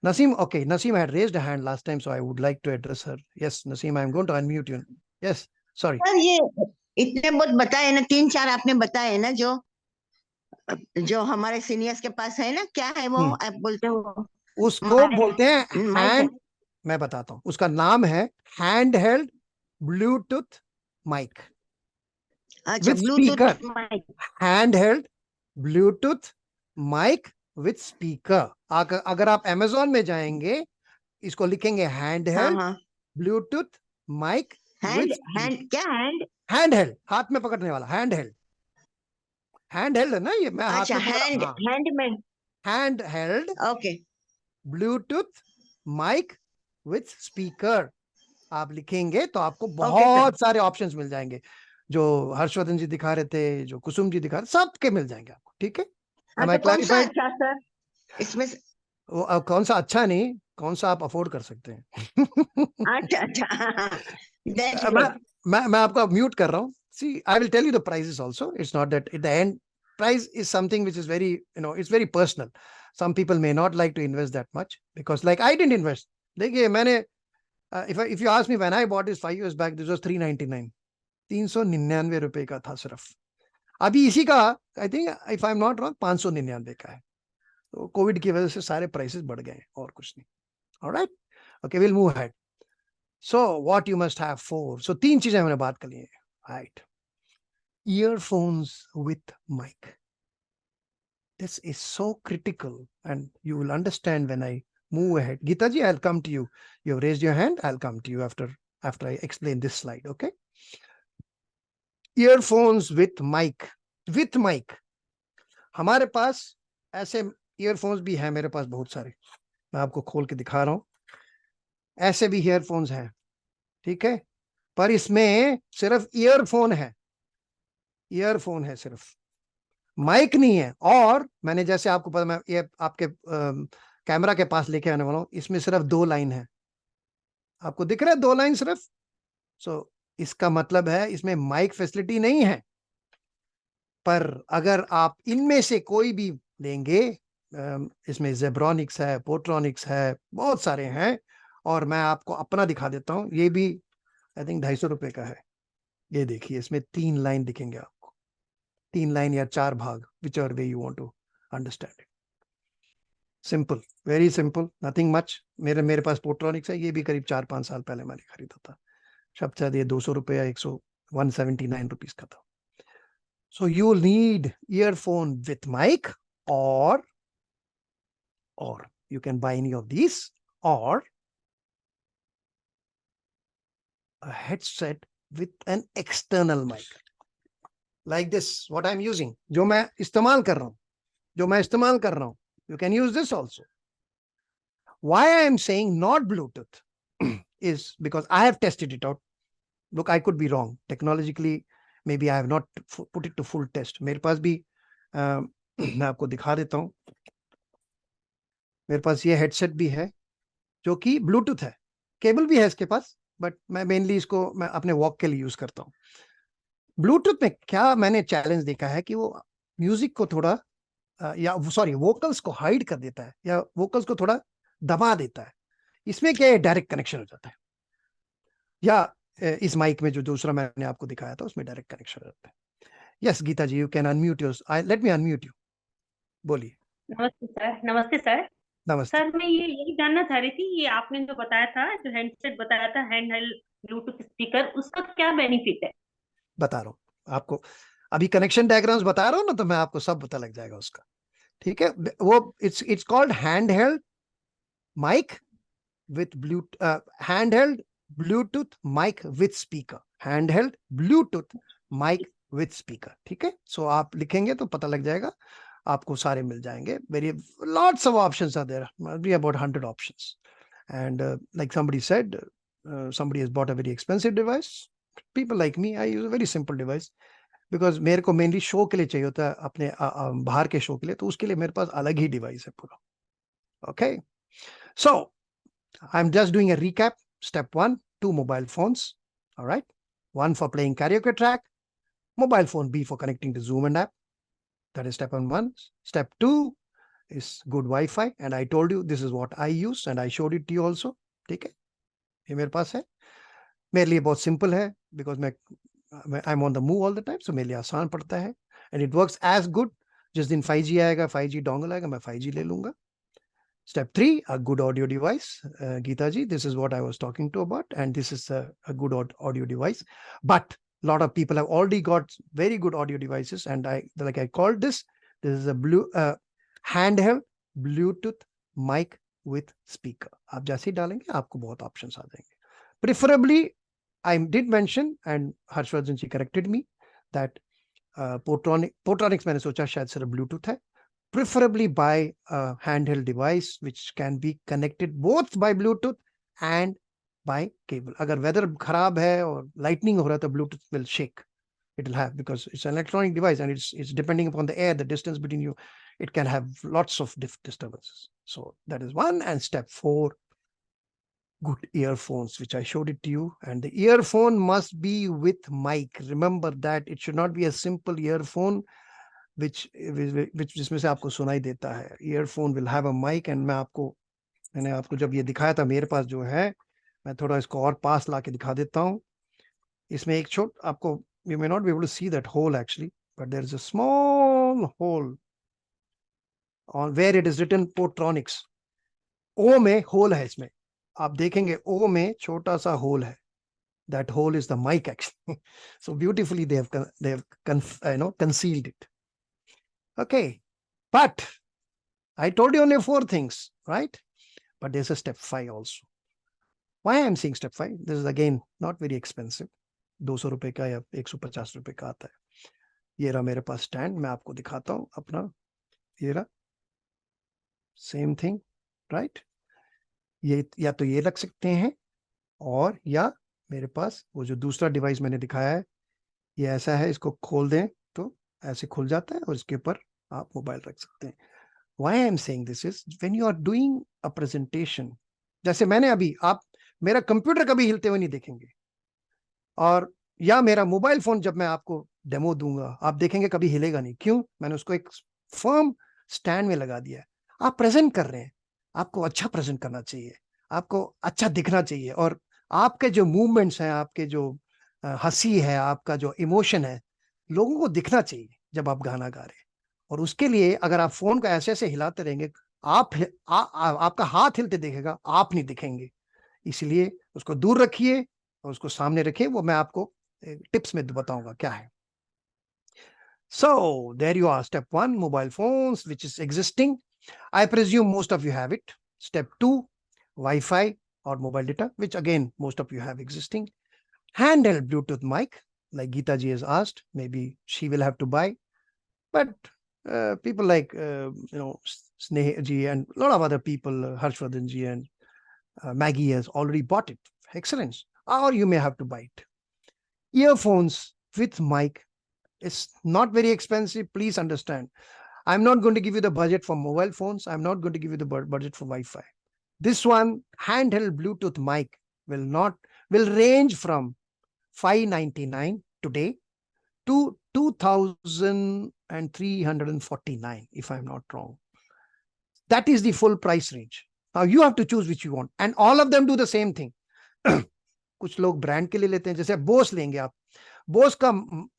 Naseem, okay, Naseem had raised a hand last time, so I would like to address her. Yes, Naseem, I'm going to unmute you. Yes, sorry. Sir ये इतने बहुत बताए ना, 3-4 आपने बताए ना, जो हमारे सीनियर्स के पास है ना, क्या है वो आप बोलते हो? उसको बोलते हैं हैंड, मैं बताता हूँ, उसका नाम है hand held Bluetooth mic with speaker. Hand held Bluetooth mic with speaker. अगर आप अमेज़न में जाएंगे, इसको लिखेंगे hand held Bluetooth mic with क्या हैंड हेल्ड, हाथ में पकड़ने वाला हैंड हेल्ड. हैंड हेल्ड है ना ये, मैं हाथ में hand held okay Bluetooth mic with speaker. आप लिखेंगे तो आपको बहुत सारे ऑप्शंस मिल जाएंगे, जो हर्षवर्धन जी दिखा रहे थे, जो कुसुम जी दिखा रहे, सबके मिल जाएंगे आपको. ठीक है, कौन सा अच्छा सर इसमें? वो कौन सा अच्छा नहीं, कौन सा आप अफोर्ड कर सकते हैं. अच्छा. मैं आपको म्यूट कर रहा हूँ. See, I will tell you the prices also. It's not that at the end, price is something which is very, it's very personal. Some people may not like to invest that much because like I didn't invest. देखिए मैंने, if you ask me when I bought this 5 years back, this was 399. 399 रुपए का था सिर्फ. अभी इसी का I think if I'm not wrong 599 का है. तो कोविड की वजह से सारे प्राइसेस बढ़ गए और कुछ नहीं. All right? Okay, we'll move ahead. So what you must have for. So 3 चीजें हमने बात कर ली है. Right. Earphones with mic. This is so critical, and you will understand when I move ahead. Geeta ji, I'll come to you. You have raised your hand. I'll come to you after I explain this slide. Okay. Earphones with mic. With mic. हमारे पास ऐसे earphones भी हैं, मेरे पास बहुत सारे. मैं आपको खोल के दिखा रहा हूं. ऐसे भी earphones हैं. ठीक है, पर इसमें सिर्फ ईयरफोन है सिर्फ, माइक नहीं है. और मैंने जैसे आपको पता, मैं ये आपके कैमरा के पास लेके आने वाला हूं. इसमें सिर्फ 2 लाइन है. आपको दिख रहा है 2 लाइन सिर्फ. सो इसका मतलब है इसमें माइक फैसिलिटी नहीं है. पर अगर आप इनमें से कोई भी लेंगे, इसमें जेब्रॉनिक्स है, पोर्ट्रॉनिक्स है, बहुत सारे हैं. और मैं आपको अपना दिखा देता हूं. ये भी आई थिंक 250 रुपए का है. ये देखिए, इसमें 3 लाइन दिखेंगे आपको, 3 लाइन या 4 भाग, whichever way you want to understand it. Simple, very simple, nothing much. मेरे पास पोर्ट्रॉनिक्स है. ये भी करीब 4-5 साल पहले मैंने खरीदा था. शायद ये 200 रुपए या 179 रुपीस का था. So you need earphone with mic, or you can buy any of these, or a headset with an external mic like this, what I'm using, जो मैं इस्तेमाल कर रहा हूं, you can use this also. Why I am saying not Bluetooth is because I have tested it out. Look, I could be wrong technologically, maybe I have not put it to full test. मेरे पास भी मैं आपको दिखा देता हूं. मेरे पास ये headset भी है जो कि ब्लूटूथ है, केबल भी है इसके पास, बट मैं मेनली इसको मैं अपने वॉक के लिए यूज करता हूँ. ब्लूटूथ में क्या मैंने चैलेंज देखा है कि वो म्यूजिक को थोड़ा वोकल्स को हाइड कर देता है, या वोकल्स को थोड़ा दबा देता है. इसमें क्या है, डायरेक्ट कनेक्शन हो जाता है. या इस माइक में जो दूसरा मैंने आपको दिखाया था उसमें डायरेक्ट कनेक्शन हो जाता है. Yes Geeta ji, you can unmute your, let me unmute you. बोलिए. नमस्ते सर. नमस्ते सर. नमस्ते सर, मैं यही जानना चाह रही थी, ये आपने जो बताया था, जो हैंडसेट बताया था, हैंड हेल्ड ब्लूटूथ स्पीकर, उसका क्या बेनिफिट है? बता रहा हूँ आपको. अभी कनेक्शन डायग्राम्स बता रहा हूँ ना, तो मैं आपको सब पता लग जाएगा उसका, ठीक है। वो it's called hand held mic with hand held Bluetooth mic with speaker, hand held Bluetooth mic with speaker, ठीक है। सो आप लिखेंगे तो पता लग जाएगा, आपको सारे मिल जाएंगे. Very lots of options are there, must be about 100 options. And like somebody said, somebody has bought a very expensive device. People like me, I use a very simple device because मेरे को mainly show के लिए चाहिए होता है, अपने बाहर के show के लिए, तो उसके लिए मेरे पास अलग ही device है पूरा. Okay, so I'm just doing a recap. Step 1, 2 mobile phones. All right, 1 for playing karaoke track, mobile phone B for connecting to Zoom and app. That is step 1. Step 2 is good Wi-Fi, and I told you this is what I use and I showed it to you also. ठीक है, ये मेरे पास है, मेरे लिए बहुत simple है because I'm on the move all the time, so मेरे लिए आसान पड़ता है, and it works as good. जिस दिन 5G आएगा, 5G dongle आएगा, मैं 5G ले लूंगा. Step 3, a good audio device. Geeta ji, this is what I was talking to about, and this is a good audio device. But a lot of people have already got very good audio devices, and I called this is a handheld Bluetooth mic with speaker. आप जैसे ही डालेंगे आपको बहुत options आ जाएंगे. Preferably, I did mention, and Harshvardhan ji corrected me, that Portronics मैंने सोचा शायद सिर्फ Bluetooth है. Preferably buy a handheld device which can be connected both by Bluetooth and by cable. अगर weather खराब है और lightning हो रहा है तो Bluetooth will shake. It will have, because it's an electronic device and it's depending upon the air, the distance between you, it can have lots of disturbances. So that is 1. And step 4, good earphones, which I showed it to you. And the earphone must be with mic. Remember that it should not be a simple earphone which जिसमें से आपको सुनाई देता है. Earphone will have a mic, and मैंने आपको जब ये दिखाया था, मेरे पास जो है, मैं थोड़ा इसको और पास ला के दिखा देता हूँ. इसमें एक आपको, you may not be able to see that hole actually, but there is a small hole on where it is written Portronics. O में hole है इसमें, आप देखेंगे O में छोटा सा hole है. That hole is the mic actually. So beautifully they have concealed it. Okay, but I told you only 4 things, right? But there's a step 5 also. Why I'm saying step 5? This is again not very expensive. 200 रुपए का या 150 रुपए का आता है. ये रहा मेरे पास स्टैंड, मैं आपको दिखाता हूँ अपना. ये रहा, सेम थिंग, राइट? ये या तो ये रख सकते हैं, और या मेरे पास वो जो दूसरा डिवाइस मैंने दिखाया है, ये ऐसा है, इसको खोल दें तो ऐसे खुल जाता है, और इसके ऊपर आप मोबाइल रख सकते हैं. Why I am saying this is, when you are doing a presentation, जैसे मैंने अभी, आप मेरा कंप्यूटर कभी हिलते हुए नहीं देखेंगे, और या मेरा मोबाइल फोन जब मैं आपको डेमो दूंगा, आप देखेंगे कभी हिलेगा नहीं. क्यों? मैंने उसको एक फर्म स्टैंड में लगा दिया है. आप प्रेजेंट कर रहे हैं, आपको अच्छा प्रेजेंट करना चाहिए, आपको अच्छा दिखना चाहिए, और आपके जो मूवमेंट्स हैं, आपके जो हंसी है, आपका जो इमोशन है, लोगों को दिखना चाहिए जब आप गाना गा रहे हैं. और उसके लिए अगर आप फोन को ऐसे ऐसे हिलाते रहेंगे, आपका हाथ हिलते दिखेगा, आप नहीं दिखेंगे. इसलिए उसको दूर रखिए और उसको सामने रखिए. वो मैं आपको टिप्स में बताऊंगा क्या है. So there you are. Step 1, mobile phones, which is existing. I presume most of you have it. Step 2, Wi-Fi or mobile data, which again most of you have existing. Handheld Bluetooth mic, like Geeta ji has asked, maybe she will have to buy, but people like Sneha ji and a lot of other people, Harshvardhan ji and Maggie has already bought it. Excellent. Or you may have to buy it. Earphones with mic is not very expensive. Please understand. I'm not going to give you the budget for mobile phones. I'm not going to give you the budget for Wi-Fi. This one, handheld Bluetooth mic, will range from $599 today to $2,349, if I'm not wrong. That is the full price range. Now you have to choose which you want, and all of them do the same thing. कुछ लोग brand के लिए लेते हैं, जैसे बोस लेंगे आप. बोस का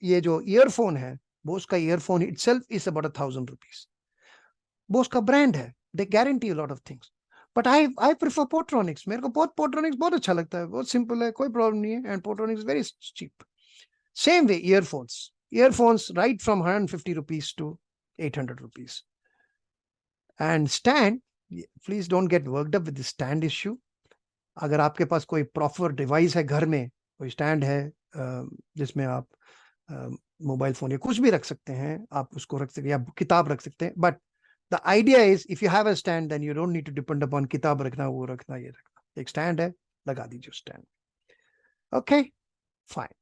ये जो ईयरफोन है, बोस का earphone itself is about 1,000 rupees. Bose का ब्रांड है, they guarantee a lot of things. But I prefer Portronics. मेरे को Portronics बहुत अच्छा लगता है, बहुत सिंपल है, कोई प्रॉब्लम नहीं है, and Portronics is very cheap. Same way, earphones. earphones right from 150 rupees to 800 rupees. And stand, please don't get worked up with the stand issue. अगर आपके पास कोई प्रॉपर डिवाइस है घर में, कोई स्टैंड है जिसमें आप मोबाइल फोन या कुछ भी रख सकते हैं, आप उसको रख सकते हैं या किताब रख सकते हैं. But the idea is if you have a stand then you don't need to depend upon किताब रखना, वो रखना, ये रखना. एक स्टैंड है, लगा दीजिए stand. Okay, fine.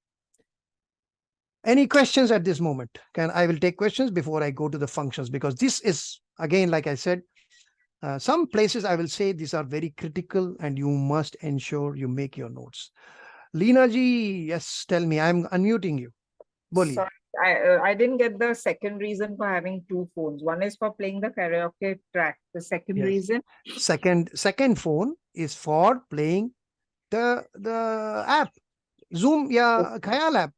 Any questions at this moment? I will take questions before I go to the functions, because this is, again, like I said, some places I will say these are very critical and you must ensure you make your notes. Leena ji, yes, tell me. I'm unmuting you. Boliye. Sorry, I didn't get the second reason for having two phones. One is for playing the karaoke track. The second reason? Second phone is for playing the app. Zoom या ख्याल app.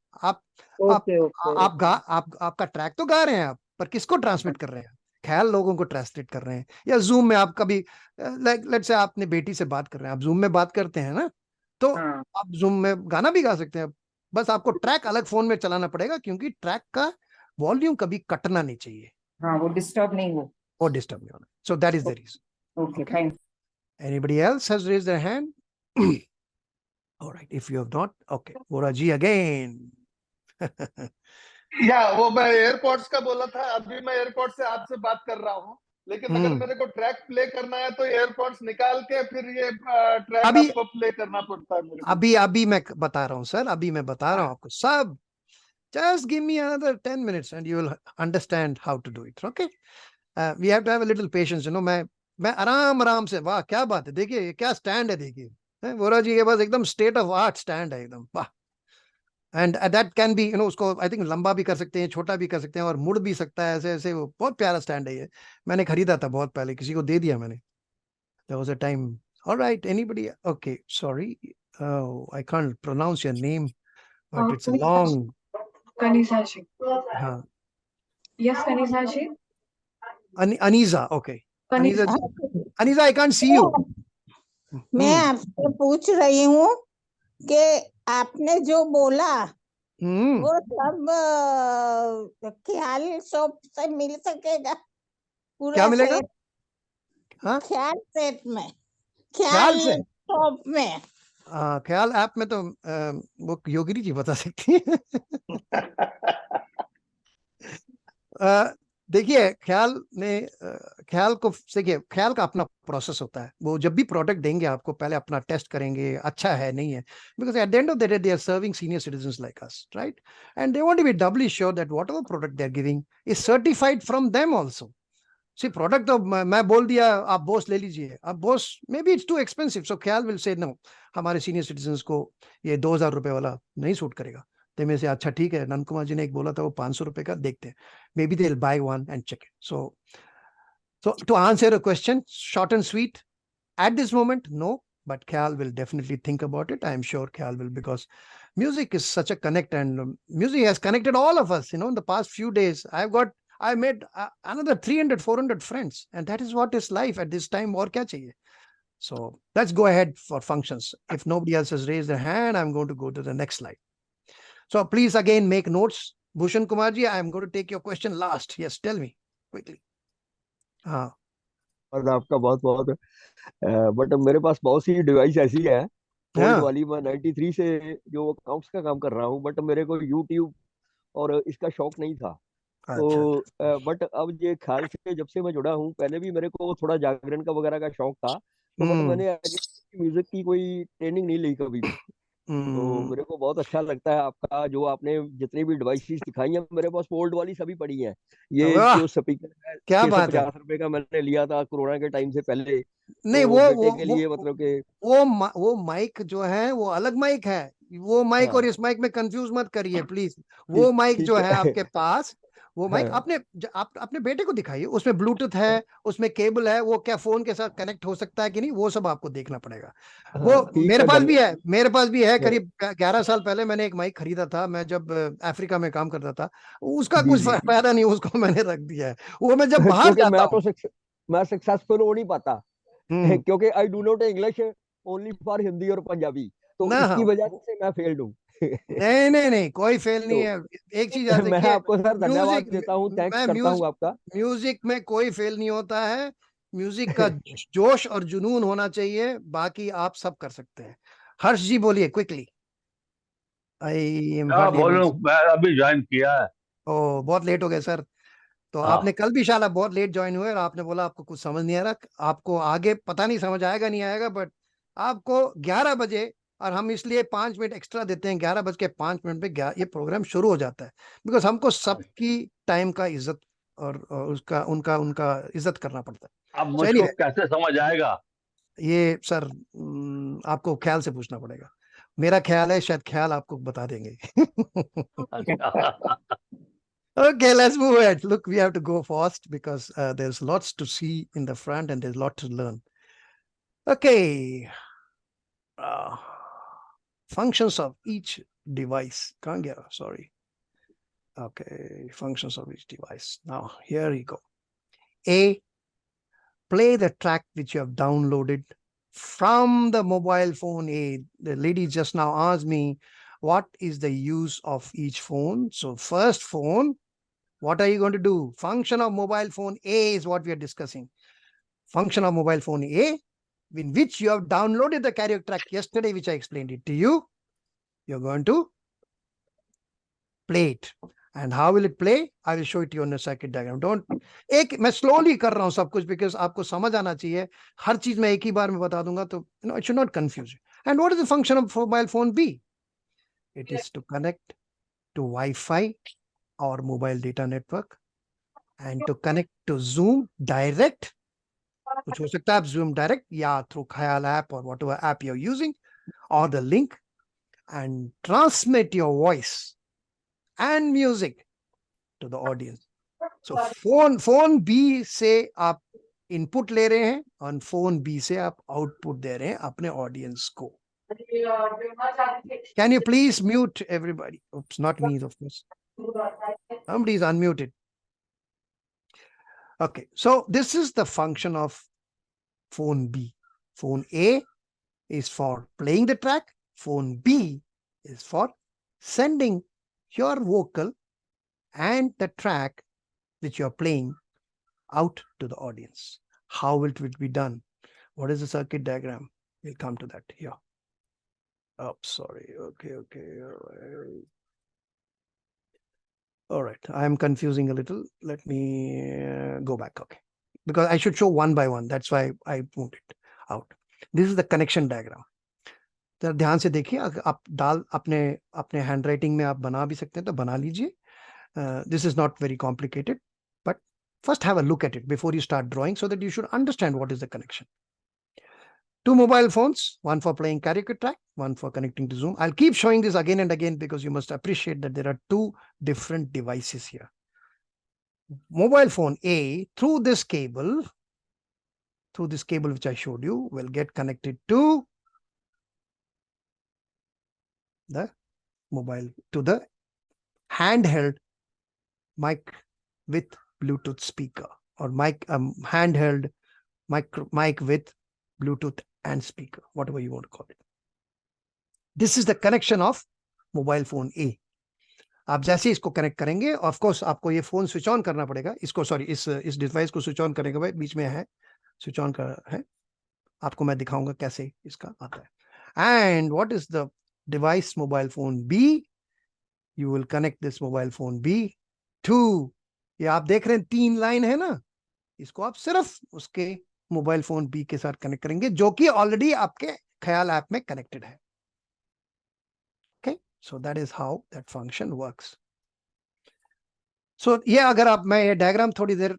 आपका track तो गा रहे हैं आप, पर किसको ट्रांसमिट कर रहे हैं? ख्याल लोगों को ट्रांसलेट कर रहे हैं. या जूम में आप कभी लेट्स से आपने बेटी से बात कर रहे हैं, आप जूम में बात करते हैं ना, तो आप जूम में गाना भी गा सकते हैं. बस आपको ट्रैक अलग फोन में चलाना पड़ेगा, क्योंकि ट्रैक का वॉल्यूम कभी कटना नहीं चाहिए. वो डिस्टर्ब नहीं हो. वो डिस्टर्ब नहीं होना. So that is the reason. Okay, thanks. Anybody else has raised their hand? All right, if you have not, okay. Vora ji again. या वो मैं एयरपोर्ट्स का बोला था. अभी मैं एयरपोर्ट से आपसे बात कर रहा हूँ, लेकिन अगर मेरे को ट्रैक प्ले करना है तो एयरपोर्ट्स निकाल के फिर ये ट्रैक आपको प्ले करना पड़ता है मेरे को. अभी मैं बता रहा हूँ सर, अभी मैं बता रहा हूँ आपको सब. Just give me another 10 minutes and you will understand how to do it. Okay? We have to have a little patience. You know, मैं आराम से, वाह क्या बात है, देखिए क्या स्टैंड है, देखिए वोरा जी के पास एकदम स्टेट ऑफ आर्ट स्टैंड है एकदम, वाह. And that can be, you know, उसको आई थिंक लंबा भी कर सकते हैं, छोटा भी कर सकते हैं, और मुड़ भी सकता है ऐसे ऐसे. वो बहुत प्यारा स्टैंड है ये. मैंने खरीदा था बहुत पहले, किसी को दे दिया मैंने. There was a time. All right, anybody? Okay, sorry. Oh, I can't pronounce your name, but it's a long. Kanisha ji. हाँ. Yes, Kanisha ji. Aniza, okay. Aniza, I can't see you. मैं आपसे पूछ रही हूँ कि आपने जो बोला वो सब ख्याल शॉप से मिल सकेगा पूरा? क्या मिलेगा? ख्याल सेट में, ख्याल शॉप में. ख्याल ऐप में तो वो योगिनी जी बता सकती है. देखिए, ख्याल को देखिए, ख्याल का अपना प्रोसेस होता है. वो जब भी प्रोडक्ट देंगे आपको, पहले अपना टेस्ट करेंगे, अच्छा है नहीं है, because at the end of the day they are serving senior citizens like us, right? And they want to be doubly sure that whatever product they are giving is certified from them also. See product तो मैं बोल दिया आप Bose ले लीजिए, अब Bose may be it's too expensive, so Khyaal will से no, हमारे सीनियर सिटीजंस को ये 2000 रुपए वाला नहीं सूट करेगा. तो में से अच्छा ठीक है, नंद कुमार जी ने एक बोला था वो 500 रुपए का, देखते हैं, maybe they will buy one and check it. So to answer a question, short and sweet, at this moment, no, but Khyal will definitely think about it. I am sure Khyal will, because music is such a connect, and music has connected all of us. You know, in the past few days, I made another 300, 400 friends, and that is what is life at this time. Aur kya chahiye? So let's go ahead for functions. If nobody else has raised their hand, I'm going to go to the next slide. So please again make notes. Bhushan Kumar ji, I'm going to take your question last. Yes, tell me quickly. हाँ, और आपका बहुत बहुत but मेरे पास बहुत सी device ऐसी है fold वाली. मैं 93 से जो अकाउंट्स का काम कर रहा हूँ, बट मेरे को यूट्यूब और इसका शौक नहीं था. तो बट अब ये ख्याल से जब से मैं जुड़ा हूँ, पहले भी मेरे को थोड़ा जागरण का वगैरह का शौक था, तो बट मैंने म्यूजिक की कोई ट्रेनिंग नहीं ली कभी भी. तो मेरे को बहुत अच्छा लगता है आपका, जो आपने जितनी भी डिवाइसेस दिखाई हैं, मेरे पास फोल्ड वाली सभी पड़ी हैं. ये जो स्पीकर है, क्या बात है, 50 रुपए का मैंने लिया था कोरोना के टाइम से पहले. नहीं, तो बेटे के लिए मतलब कि वो माइक जो है वो अलग माइक है. वो माइक और इस माइक में कंफ्यूज मत करिए प्लीज. वो माइक जो है आपके पास, वो माइक अपने बेटे को दिखाइए. उसमें ब्लूटूथ है, उसमें केबल है, वो क्या फोन के साथ कनेक्ट हो सकता है कि नहीं, वो सब आपको देखना पड़ेगा. वो मेरे पास भी है. करीब 11 साल पहले मैंने एक माइक खरीदा था, मैं जब अफ्रीका में काम करता था. उसका कुछ फायदा नहीं, उसको मैंने रख दिया है. वो मैं जब बाहर जाता हूं, मैं सक्सेसफुल हो नहीं पाता, क्योंकि I do not English, only for Hindi और पंजाबी, तो इसकी वजह से मैं फेल्ड हूँ. नहीं नहीं नहीं, कोई फेल नहीं है। एक चीज याद मैं रखिए, आपको सर धन्यवाद म्यूजिक देता हूँ, थैंक्स मैं करता हूँ आपका। म्यूजिक में कोई फेल नहीं होता है। म्यूजिक का जोश और जुनून होना चाहिए, बाकी आप सब कर सकते हैं। हर्ष जी बोलिए क्विकली। आई एम हाँ हार्डली एबल। बोलूं, मैं अभी ज्वाइन किया है। ओ, बहुत लेट हो गए सर। तो आपने हाँ कल भी शाला बहुत लेट ज्वाइन हुए और आपने बोला आपको कुछ समझ नहीं आ रहा। आपको आगे पता नहीं समझ आएगा नहीं आएगा, बट आपको 11 बजे, और हम इसलिए 5 मिनट एक्स्ट्रा देते हैं, 11:05 पे ये प्रोग्राम शुरू हो जाता है, बिकॉज हमको सबकी टाइम का इज्जत और उसका उनका उनका इज्जत करना पड़ता है। अब सो मुझको एनीवे, कैसे समझ आएगा? ये सर आपको ख्याल से पूछना पड़ेगा। मेरा ख्याल है शायद ख्याल आपको बता देंगे। अच्छा। Okay, let's move ahead. Look, we have to go fast because there's lots to see in the front and there's a lot to learn. Okay. Functions of each device. Can't get, sorry. Okay, functions of each device. Now, here you go. A, play the track which you have downloaded from the mobile phone. A, the lady just now asked me, what is the use of each phone? So first phone, what are you going to do? Function of mobile phone A is what we are discussing. Function of mobile phone A, in which you have downloaded the karaoke track yesterday, which I explained it to you. You're going to play it. And how will it play? I will show it to you on the circuit diagram. Don't, मैं slowly कर रहा हूँ सब कुछ because आपको समझ आना चाहिए. हर चीज मैं एक ही बार में बता दूंगा तो it should not confuse you. And what is the function of mobile phone B? It is to connect to Wi-Fi or mobile data network, and to connect to Zoom direct, which was a Zoom direct, yeah, through Khayal app or whatever app you're using, or the link, and transmit your voice and music to the audience. So phone B से आप input ले रहे हैं और phone B से आप output दे रहे हैं अपने audience को. Can you please mute everybody? Oops, not me, of course. Somebody is unmuted. Okay, so this is the function of phone B. Phone A is for playing the track. Phone B is for sending your vocal and the track which you're playing out to the audience. How will it be done? What is the circuit diagram? We'll come to that here. Oh, sorry. Okay. All right. I'm confusing a little. Let me go back. Okay. Because I should show one by one. That's why I moved it out. This is the connection diagram. तो ध्यान से देखिए, आप अपने handwriting में आप बना भी सकते हैं तो बना लीजिए. This is not very complicated, but first have a look at it before you start drawing so that you should understand what is the connection. Two mobile phones, one for playing karaoke track, one for connecting to Zoom. I'll keep showing this again and again because you must appreciate that there are two different devices here. Mobile phone A, through this cable which I showed you, will get connected to the handheld mic with Bluetooth speaker, or handheld mic with Bluetooth and speaker, whatever you want to call it. This is the connection of mobile phone A. आप जैसे इसको connect करेंगे, of course आपको ये phone switch on करना पड़ेगा. इसको sorry इस डिवाइस को स्विच ऑन करेंगे भाई, बीच में है स्विच ऑन का है. आपको मैं दिखाऊंगा कैसे इसका आता है. And what is the device mobile phone B? You will connect this mobile phone B to, ये आप देख रहे हैं 3 लाइन है ना, इसको आप सिर्फ उसके मोबाइल फोन B के साथ कनेक्ट करेंगे जो कि ऑलरेडी आपके ख्याल ऐप में कनेक्टेड है. Okay, so that is how that function works. So ये अगर आप, मैं ये डायग्राम थोड़ी देर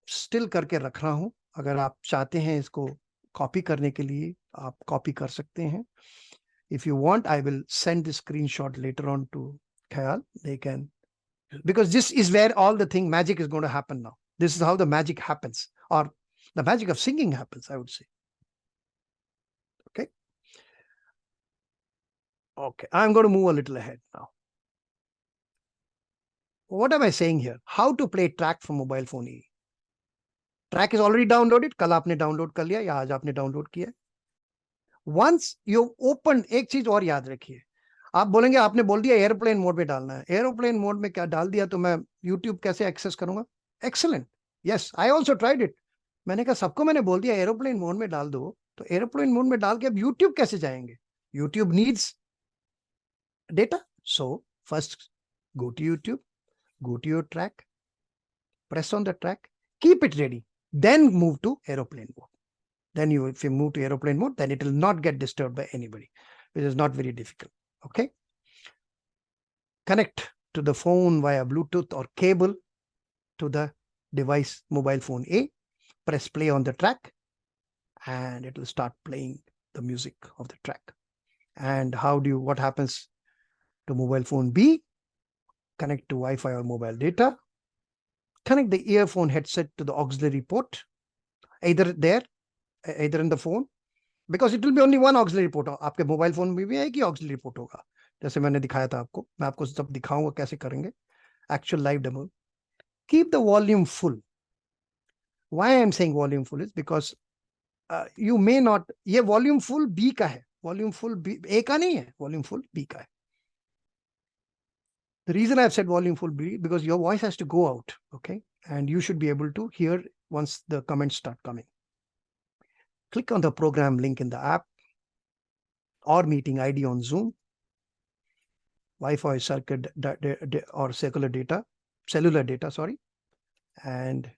स्टिल करके रख रहा हूं, अगर आप चाहते हैं इसको कॉपी करने के लिए आप कॉपी कर सकते हैं. If you want, I will send the screenshot later on to Khayal. They can, because this is where all the magic is going to happen now. This is how the magic happens, or the magic of singing happens, I would say. Okay. Okay, I'm going to move a little ahead now. What am I saying here? How to play track from mobile phone A. Track is already downloaded. कल आपने download कर लिया या आज आपने download किया. Once you open, एक चीज और याद रखिए, आप बोलेंगे आपने बोल दिया एयरप्लेन मोड में डालना है, एयरप्लेन मोड में क्या डाल दिया तो मैं यूट्यूब कैसे एक्सेस करूंगा? Excellent, yes, I also tried it. मैंने कहा सबको मैंने बोल दिया एरोप्लेन मोड में डाल दो, तो एरोप्लेन मोड में डाल के अब यूट्यूब कैसे जाएंगे? YouTube needs data, so first go to YouTube, go to your track, press on the track, keep it ready, then move to aeroplane mode. Then if you move to aeroplane mode, then it will not get disturbed by anybody, which is not very difficult. Okay. Connect to the phone via Bluetooth or cable to the device, mobile phone A, press play on the track, and it will start playing the music of the track. And what happens to mobile phone B? Connect to Wi-Fi or mobile data, connect the earphone headset to the auxiliary port, either in the phone, because it will be only one auxiliary port. आपके mobile phone में भी एक ही auxiliary port होगा, जैसे मैंने दिखाया था आपको। मैं आपको सब दिखाऊंगा कैसे करेंगे, actual live demo. Keep the volume full. Why I am saying volume full is because you may not, ये volume full B का है, volume full B A का नहीं है, volume full B का है. The reason I've said volume full B because your voice has to go out, okay? And you should be able to hear once the comments start coming. Click on the program link in the app or meeting ID on Zoom, Wi-Fi circuit or cellular data, sorry, and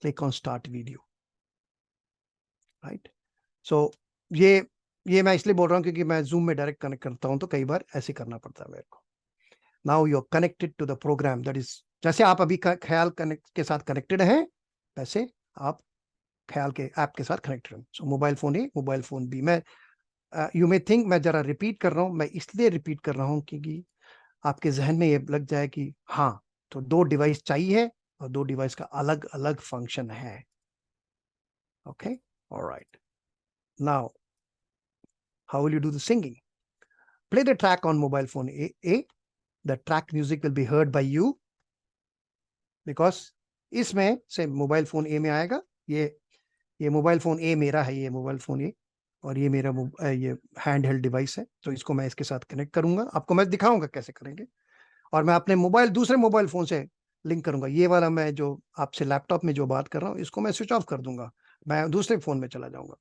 click on start video. Right? So ये मैं इसलिए बोल रहा हूँ क्योंकि मैं Zoom में direct connect करता हूँ तो कई बार ऐसे करना पड़ता है मेरे को. Now you're connected to the program, that is, जैसे आप अभी ख्याल के साथ कनेक्टेड हैं वैसे आप ख्याल के ऐप के साथ कनेक्टेड हैं. सो मोबाइल फोन ए, मोबाइल फोन बी. मैं यू मे थिंक मैं जरा रिपीट कर रहा हूँ, मैं इसलिए रिपीट कर रहा हूँ क्योंकि आपके जहन में ये लग जाए कि हाँ, तो दो डिवाइस चाहिए और दो डिवाइस का अलग अलग फंक्शन है. Okay, alright. Now how will you do the singing? Play the track on mobile phone A. The track music will be heard by you because इसमें से मोबाइल फोन ए में आएगा. ये मोबाइल फोन ए मेरा है, ये मोबाइल फोन ए, और ये मेरा ये हैंड हेल्ड डिवाइस है. तो इसको मैं इसके साथ कनेक्ट करूंगा, आपको मैं दिखाऊंगा कैसे करेंगे. और मैं अपने दूसरे मोबाइल फोन से लिंक करूंगा. ये वाला मैं जो आपसे लैपटॉप में जो बात कर रहा हूँ इसको मैं स्विच ऑफ कर दूंगा, मैं दूसरे फोन में चला जाऊंगा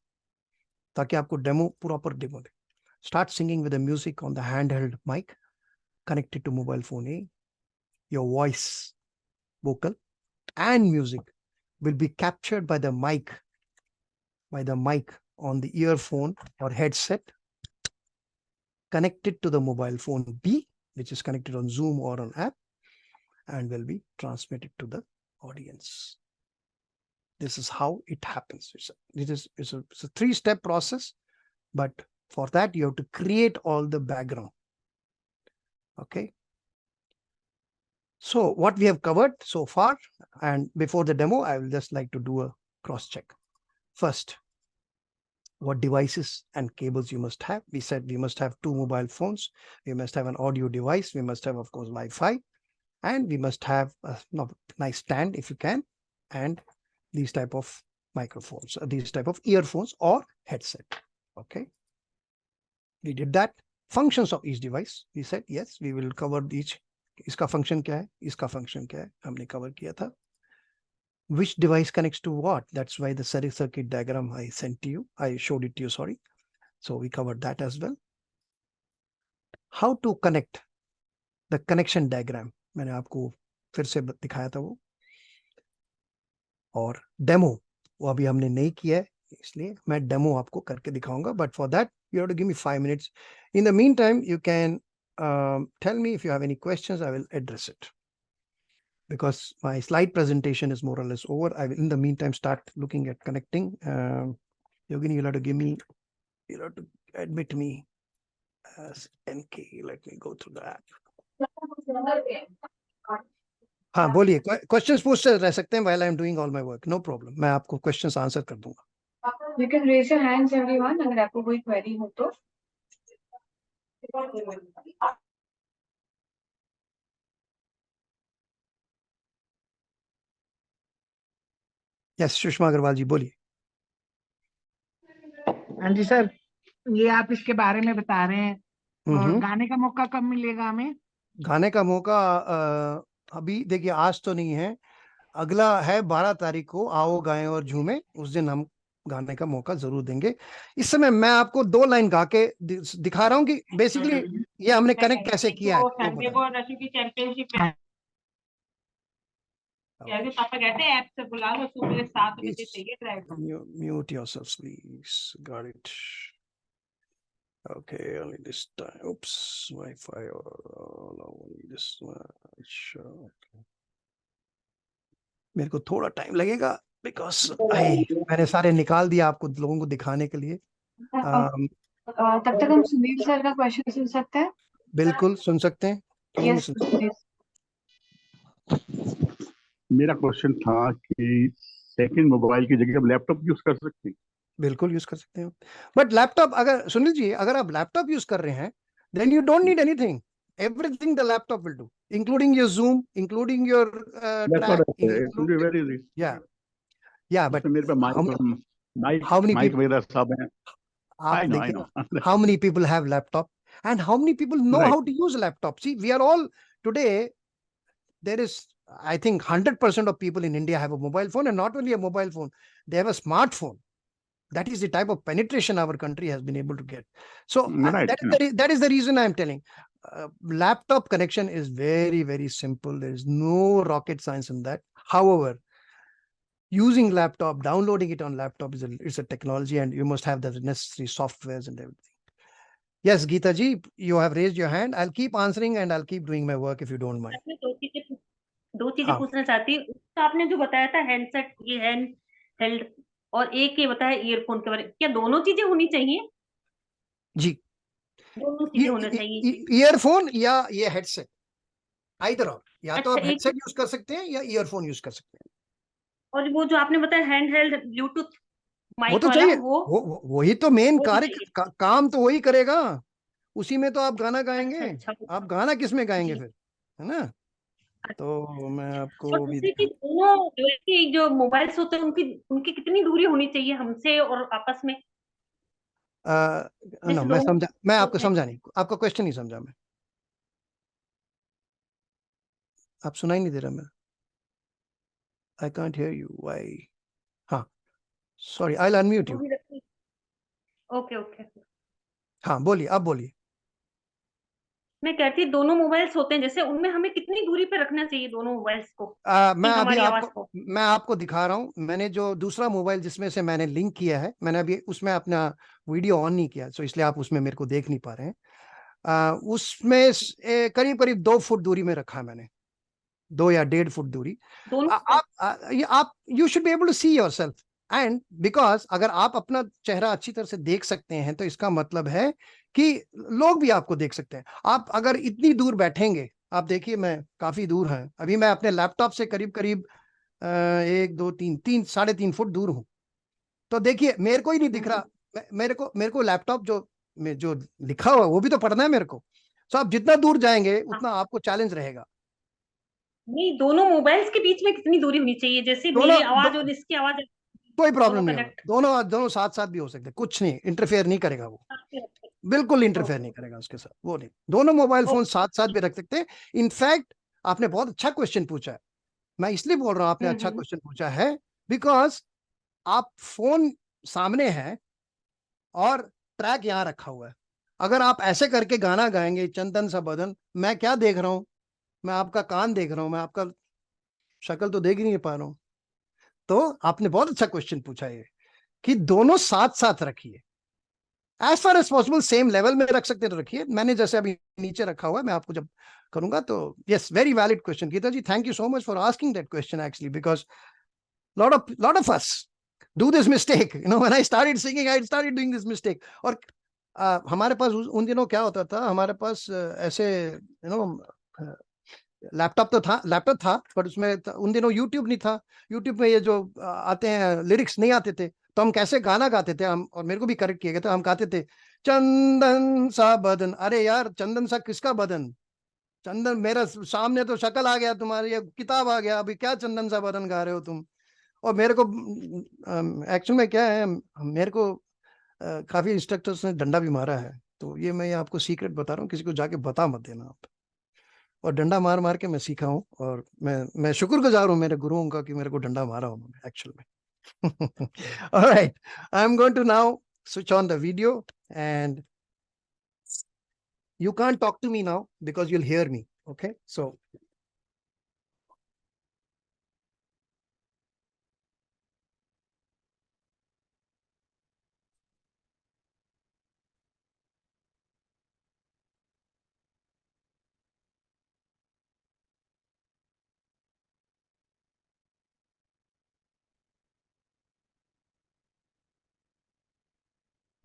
ताकि आपको प्रॉपर डेमो दे. Start singing with the music on the hand held mic connected to mobile phone A. Your voice, vocal and music will be captured by the mic on the earphone or headset connected to the mobile phone B, which is connected on Zoom or on app, and will be transmitted to the audience. This is how it happens. It's a three-step process, but for that you have to create all the background. Okay. So what we have covered so far, and before the demo, I will just like to do a cross check. First, what devices and cables you must have. We said we must have two mobile phones. We must have an audio device. We must have, of course, Wi-Fi, and we must have a nice stand if you can, and these type of microphones, these type of earphones or headset. Okay. We did that. Functions of each device, we said yes, we will cover each. इसका function क्या है, इसका function क्या है, हमने cover किया था. Which device connects to what? That's why the circuit diagram I sent to you, I showed it to you, sorry. So we covered that as well. How to connect, the connection diagram, मैंने आपको फिर से दिखाया था वो. और demo, वो अभी हमने नहीं किया है, इसलिए मैं demo आपको करके दिखाऊंगा. But for that, you have to give me 5 minutes. In the meantime, you can tell me if you have any questions. I will address it. Because my slide presentation is more or less over. I will, in the meantime, start looking at connecting. Yogini, you'll have to admit me as NK. Let me go through the app. हाँ, बोलिए. Questions पूछते रह सकते हैं while I am doing all my work. No problem. मैं आपको questions answer कर दूंगा. You can raise your hands, everyone, अगर आपको कोई query हो तो. Yes, सुषमा अग्रवाल जी बोलिए. हाँ जी सर, ये आप इसके बारे में बता रहे हैं और गाने का मौका कब मिलेगा हमें? गाने का मौका अभी देखिए, आज तो नहीं है, अगला है 12 तारीख को, आओ गाएं और झूमें, उस दिन हम गाने का मौका जरूर देंगे। इस समय मैं आपको 2 लाइन गा के दिखा रहा हूँ कि बेसिकली ये हमने कनेक्ट कैसे किया है। संडे को रशु की चैंपियनशिप है, पापा कहते हैं ऐप से बुला लो, सुबह 7 बजे चाहिए driver. Mute yourselves, please. Got it. Okay, only this time. Oops, Wi-Fi. Only this much. Okay. मेरे को थोड़ा टाइम लगेगा बिकॉज मैंने सारे निकाल दिया आपको लोगों को दिखाने के लिए। तब तक हम सुनील सर का क्वेश्चन सुन सकते हैं? बिल्कुल सुन सकते हैं। Yes, please. मेरा क्वेश्चन था कि सेकंड मोबाइल की जगह आप लैपटॉप यूज कर सकते हैं? बिल्कुल यूज कर सकते हैं, बट लैपटॉप, अगर सुनील जी, अगर आप लैपटॉप यूज कर रहे हैं then you don't need anything, everything the laptop will do, including your Zoom, including your track, yeah, but मेरे पे माइक वगैरह सब है। आप देखिए how many people have laptop and how many people know how to use laptop. See, we are all today, there is, I think 100% of people in India have a mobile phone, and not only a mobile phone, they have a smartphone. That is the type of penetration our country has been able to get. So that is the reason I am telling. Laptop connection is very, very simple. There is no rocket science in that. However, using laptop, downloading it on laptop is a technology, and you must have the necessary softwares and everything. Yes, Geeta ji, you have raised your hand. I'll keep answering and I'll keep doing my work if you don't mind. दो चीजें पूछना चाहती हूँ। तो आपने जो बताया था हैंडसेट, ये हैंड हेल्ड, और एक ये बताया ईयरफोन के बारे में, क्या दोनों चीजें होनी चाहिए? जी, दोनों चीजें होना चाहिए, ईयरफोन या ये हेडसेट, आइदर और, या तो आप अच्छा, हेडसेट यूज कर सकते हैं या ईयरफोन यूज कर सकते हैं। और वो जो आपने बताया हैंड हेल्ड ब्लूटूथ वो माइक तो वाला, चाहिए, वो वही तो मेन वो कार्य काम तो वही करेगा, उसी में तो आप गाना गाएंगे। अच्छा, आप गाना किस में गाएंगे जी। फिर, है ना? तो मैं आपको और भी दूसरी चीज, दोनों जो मोबाइल्स होते हैं उनकी उनकी कितनी दूरी होनी चाहिए हमसे और आपस में? ना, मैं समझा, मैं आपको समझा नहीं, आपका क्वेश्चन नहीं समझा मैं। आप सुनाई नहीं दे रहा मैं। I can't hear you, why? हाँ, sorry, I will unmute you. Okay okay, हाँ बोलिए, आप बोलिए। मैं कहती दोनों मोबाइल्स होते हैं जैसे, उनमें हमें कितनी दूरी पे रखना चाहिए दोनों मोबाइल्स को? मैं आपको दिखा रहा हूँ। मैंने जो दूसरा मोबाइल जिसमें से मैंने लिंक किया है, मैंने अभी उसमें अपना वीडियो ऑन नहीं किया, तो इसलिए आप उसमें मेरे को देख नहीं पा रहे हैं। उसमें करीब करीब 2 फुट दूरी में रखा है मैंने, 2 या 1.5 फुट दूरी। आप you should be able to see yourself, and because अगर आप अपना चेहरा अच्छी तरह से देख सकते हैं तो इसका मतलब है कि लोग भी आपको देख सकते हैं। आप अगर इतनी दूर बैठेंगे, आप देखिए मैं काफी दूर है, अभी मैं अपने लैपटॉप से करीब करीब 1 2 3 3.5 फुट दूर हूं, तो देखिए मेरे को ही नहीं दिख रहा। मेरे को लैपटॉप जो लिखा हुआ है वो भी तो पढ़ना है मेरे को। तो आप जितना दूर जाएंगे उतना आपको चैलेंज रहेगा। नहीं, दोनों मोबाइल्स के बीच में कितनी दूरी होनी चाहिए? जैसे मेरी आवाज और इसकी आवाज, कोई प्रॉब्लम नहीं होगा, दोनों साथ साथ भी हो सकते हैं, कुछ नहीं इंटरफेयर नहीं करेगा वो, बिल्कुल इंटरफेयर नहीं करेगा उसके साथ, वो नहीं। दोनों मोबाइल फोन साथ साथ भी रख सकते हैं। इनफैक्ट आपने बहुत अच्छा क्वेश्चन पूछा है, मैं इसलिए बोल रहा हूं आपने अच्छा क्वेश्चन पूछा है बिकॉज आप फोन सामने है और ट्रैक यहाँ रखा हुआ है। अगर आप ऐसे करके गाना गाएंगे, चंदन सा बदन, मैं क्या देख रहा हूं? मैं आपका कान देख रहा हूं, मैं आपका शक्ल तो देख ही नहीं पा रहा हूं। तो आपने बहुत अच्छा क्वेश्चन पूछा है कि दोनों साथ साथ रखिए, as far as possible same level में रख सकते तो रखिए। मैंने जैसे अभी नीचे रखा हुआ है, मैं आपको जब करूंगा तो yes, very valid question Geeta ji, thank you so much for asking that question actually, because lot of us do this mistake, you know, when I started singing I started doing this mistake। और हमारे पास उन दिनों क्या होता था, हमारे पास ऐसे you know laptop था, पर उसमें उन दिनों यूट्यूब नहीं था। यूट्यूब में ये जो आते हैं लिरिक्स नहीं आते थे, तो हम कैसे गाना गाते थे हम, और मेरे को भी करेक्ट किया गया था, हम गाते थे चंदन सा बदन। अरे यार, चंदन सा किसका बदन? चंदन मेरा सामने तो शक्ल आ गया तुम्हारी, किताब आ गया, अभी क्या चंदन सा बदन गा रहे हो तुम? और मेरे को एक्चुअल में क्या है, मेरे को काफी इंस्ट्रक्टर्स ने डंडा भी मारा है, तो ये मैं आपको सीक्रेट बता रहा हूँ, किसी को जाके बता मत देना आप। और डंडा मार मार के मैं सीखा हूँ, और मैं शुक्रगुजार हूँ मेरे गुरुओं का कि मेरे को डंडा मारा उन्होंने एक्चुअल में। All right, I'm going to now switch on the video, and you can't talk to me now because you'll hear me. Okay, so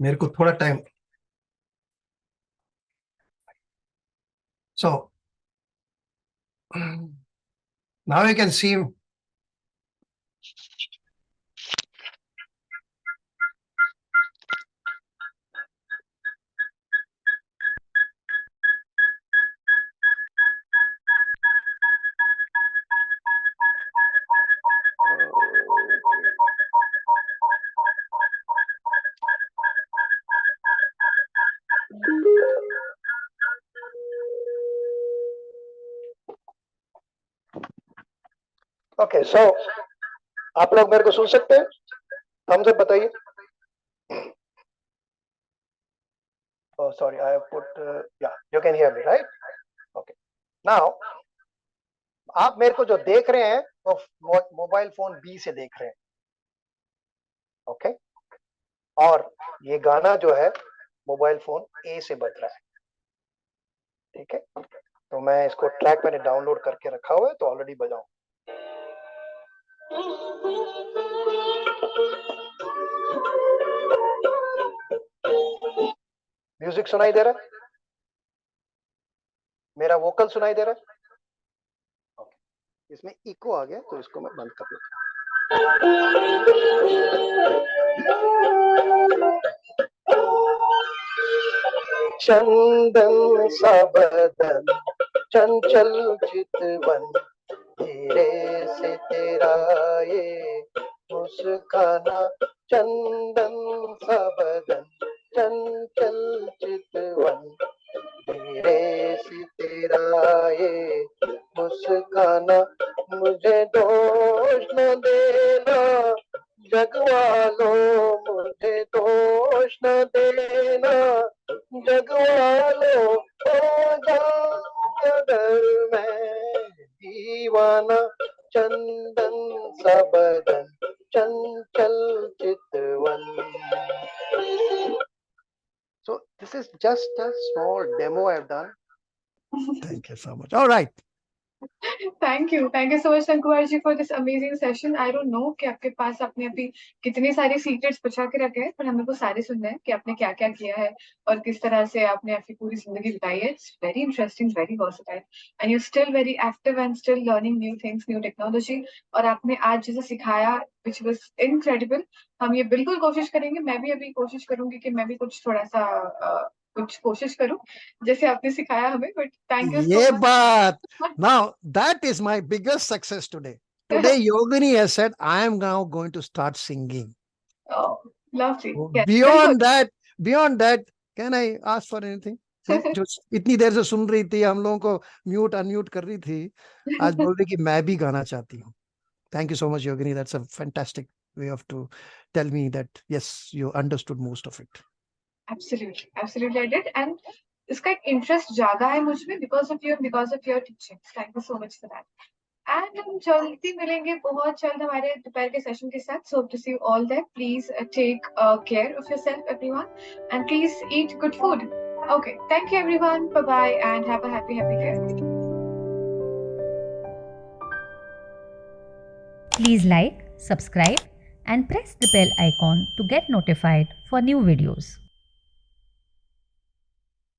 मेरे को थोड़ा time, so now you can see okay. So आप लोग मेरे को सुन सकते हैं? थम्स अप बताइए। Oh, sorry, I have put, yeah, you can hear me, right? Okay. Now, आप मेरे को जो देख रहे हैं वो मोबाइल फोन बी से देख रहे हैं, ओके? और ये गाना जो है मोबाइल फोन ए से बज रहा है, ठीक है? तो मैं इसको ट्रैक मैंने डाउनलोड करके रखा हुआ है, तो ऑलरेडी बजाऊं। म्यूजिक सुनाई दे रहा है? मेरा वोकल सुनाई दे रहा है? ओके, इसमें इको आ गया तो इसको मैं बंद कर देता हूं। चंदन सा बदन चंचल चितवन, धीरे से तेरा ये मुस्काना, चंदन सा बदन चंचल चितवन, धीरे से तेरा ये मुस्काना, मुझे दोष न देना जग वालों, मुझे दोष न देना जग वालों, हो जाऊं अगर मैं दीवाना, चंदन सा बदन चंचल चितवन। So this is just a small demo I've done. Thank you so much. All right. Thank you so much Nankuvar ji for this amazing session. I don't know कि आपके पास आपने अभी कितने सारे सीक्रेट्स बचा के रखे हैं, पर हमें को सारे सुनने हैं कि आपने क्या क्या किया है और किस तरह से आपने आपकी पूरी जिंदगी बिताई है। It's very interesting, very versatile, and you're still very active and still learning new things, new technology. और आपने आज जैसे सिखाया, which was incredible. हम ये बिल्कुल कोशिश करेंगे, मैं भी अभी कोशिश करूंगी कि मैं भी कुछ थोड़ा सा कुछ कोशिश करूं जैसे आपने सिखाया हमें। बट थैंक यू ये बात, now that is my biggest success today. Today Yogini has said I am now going to start singing. Oh, lovely. Yes, Beyond that, can I ask for anything? जो इतनी देर से सुन रही थी, हम लोगों को म्यूट अनम्यूट कर रही थी, आज बोल रही कि मैं भी गाना चाहती हूँ। Thank you so much, Yogini. That's a fantastic way of to tell me that yes, you understood most of it. Absolutely I did, and इसका एक इंटरेस्ट जागा है मुझ में because of you and because of your teaching. Thank you so much for that. And हम जल्दी मिलेंगे बहुत जल्द हमारे दोपहर के सेशन के साथ. So hope to see you all there. Please take care of yourself, everyone, and please eat good food. Okay, thank you everyone. Bye bye, and have a happy day. Please like, subscribe, and press the bell icon to get notified for new videos.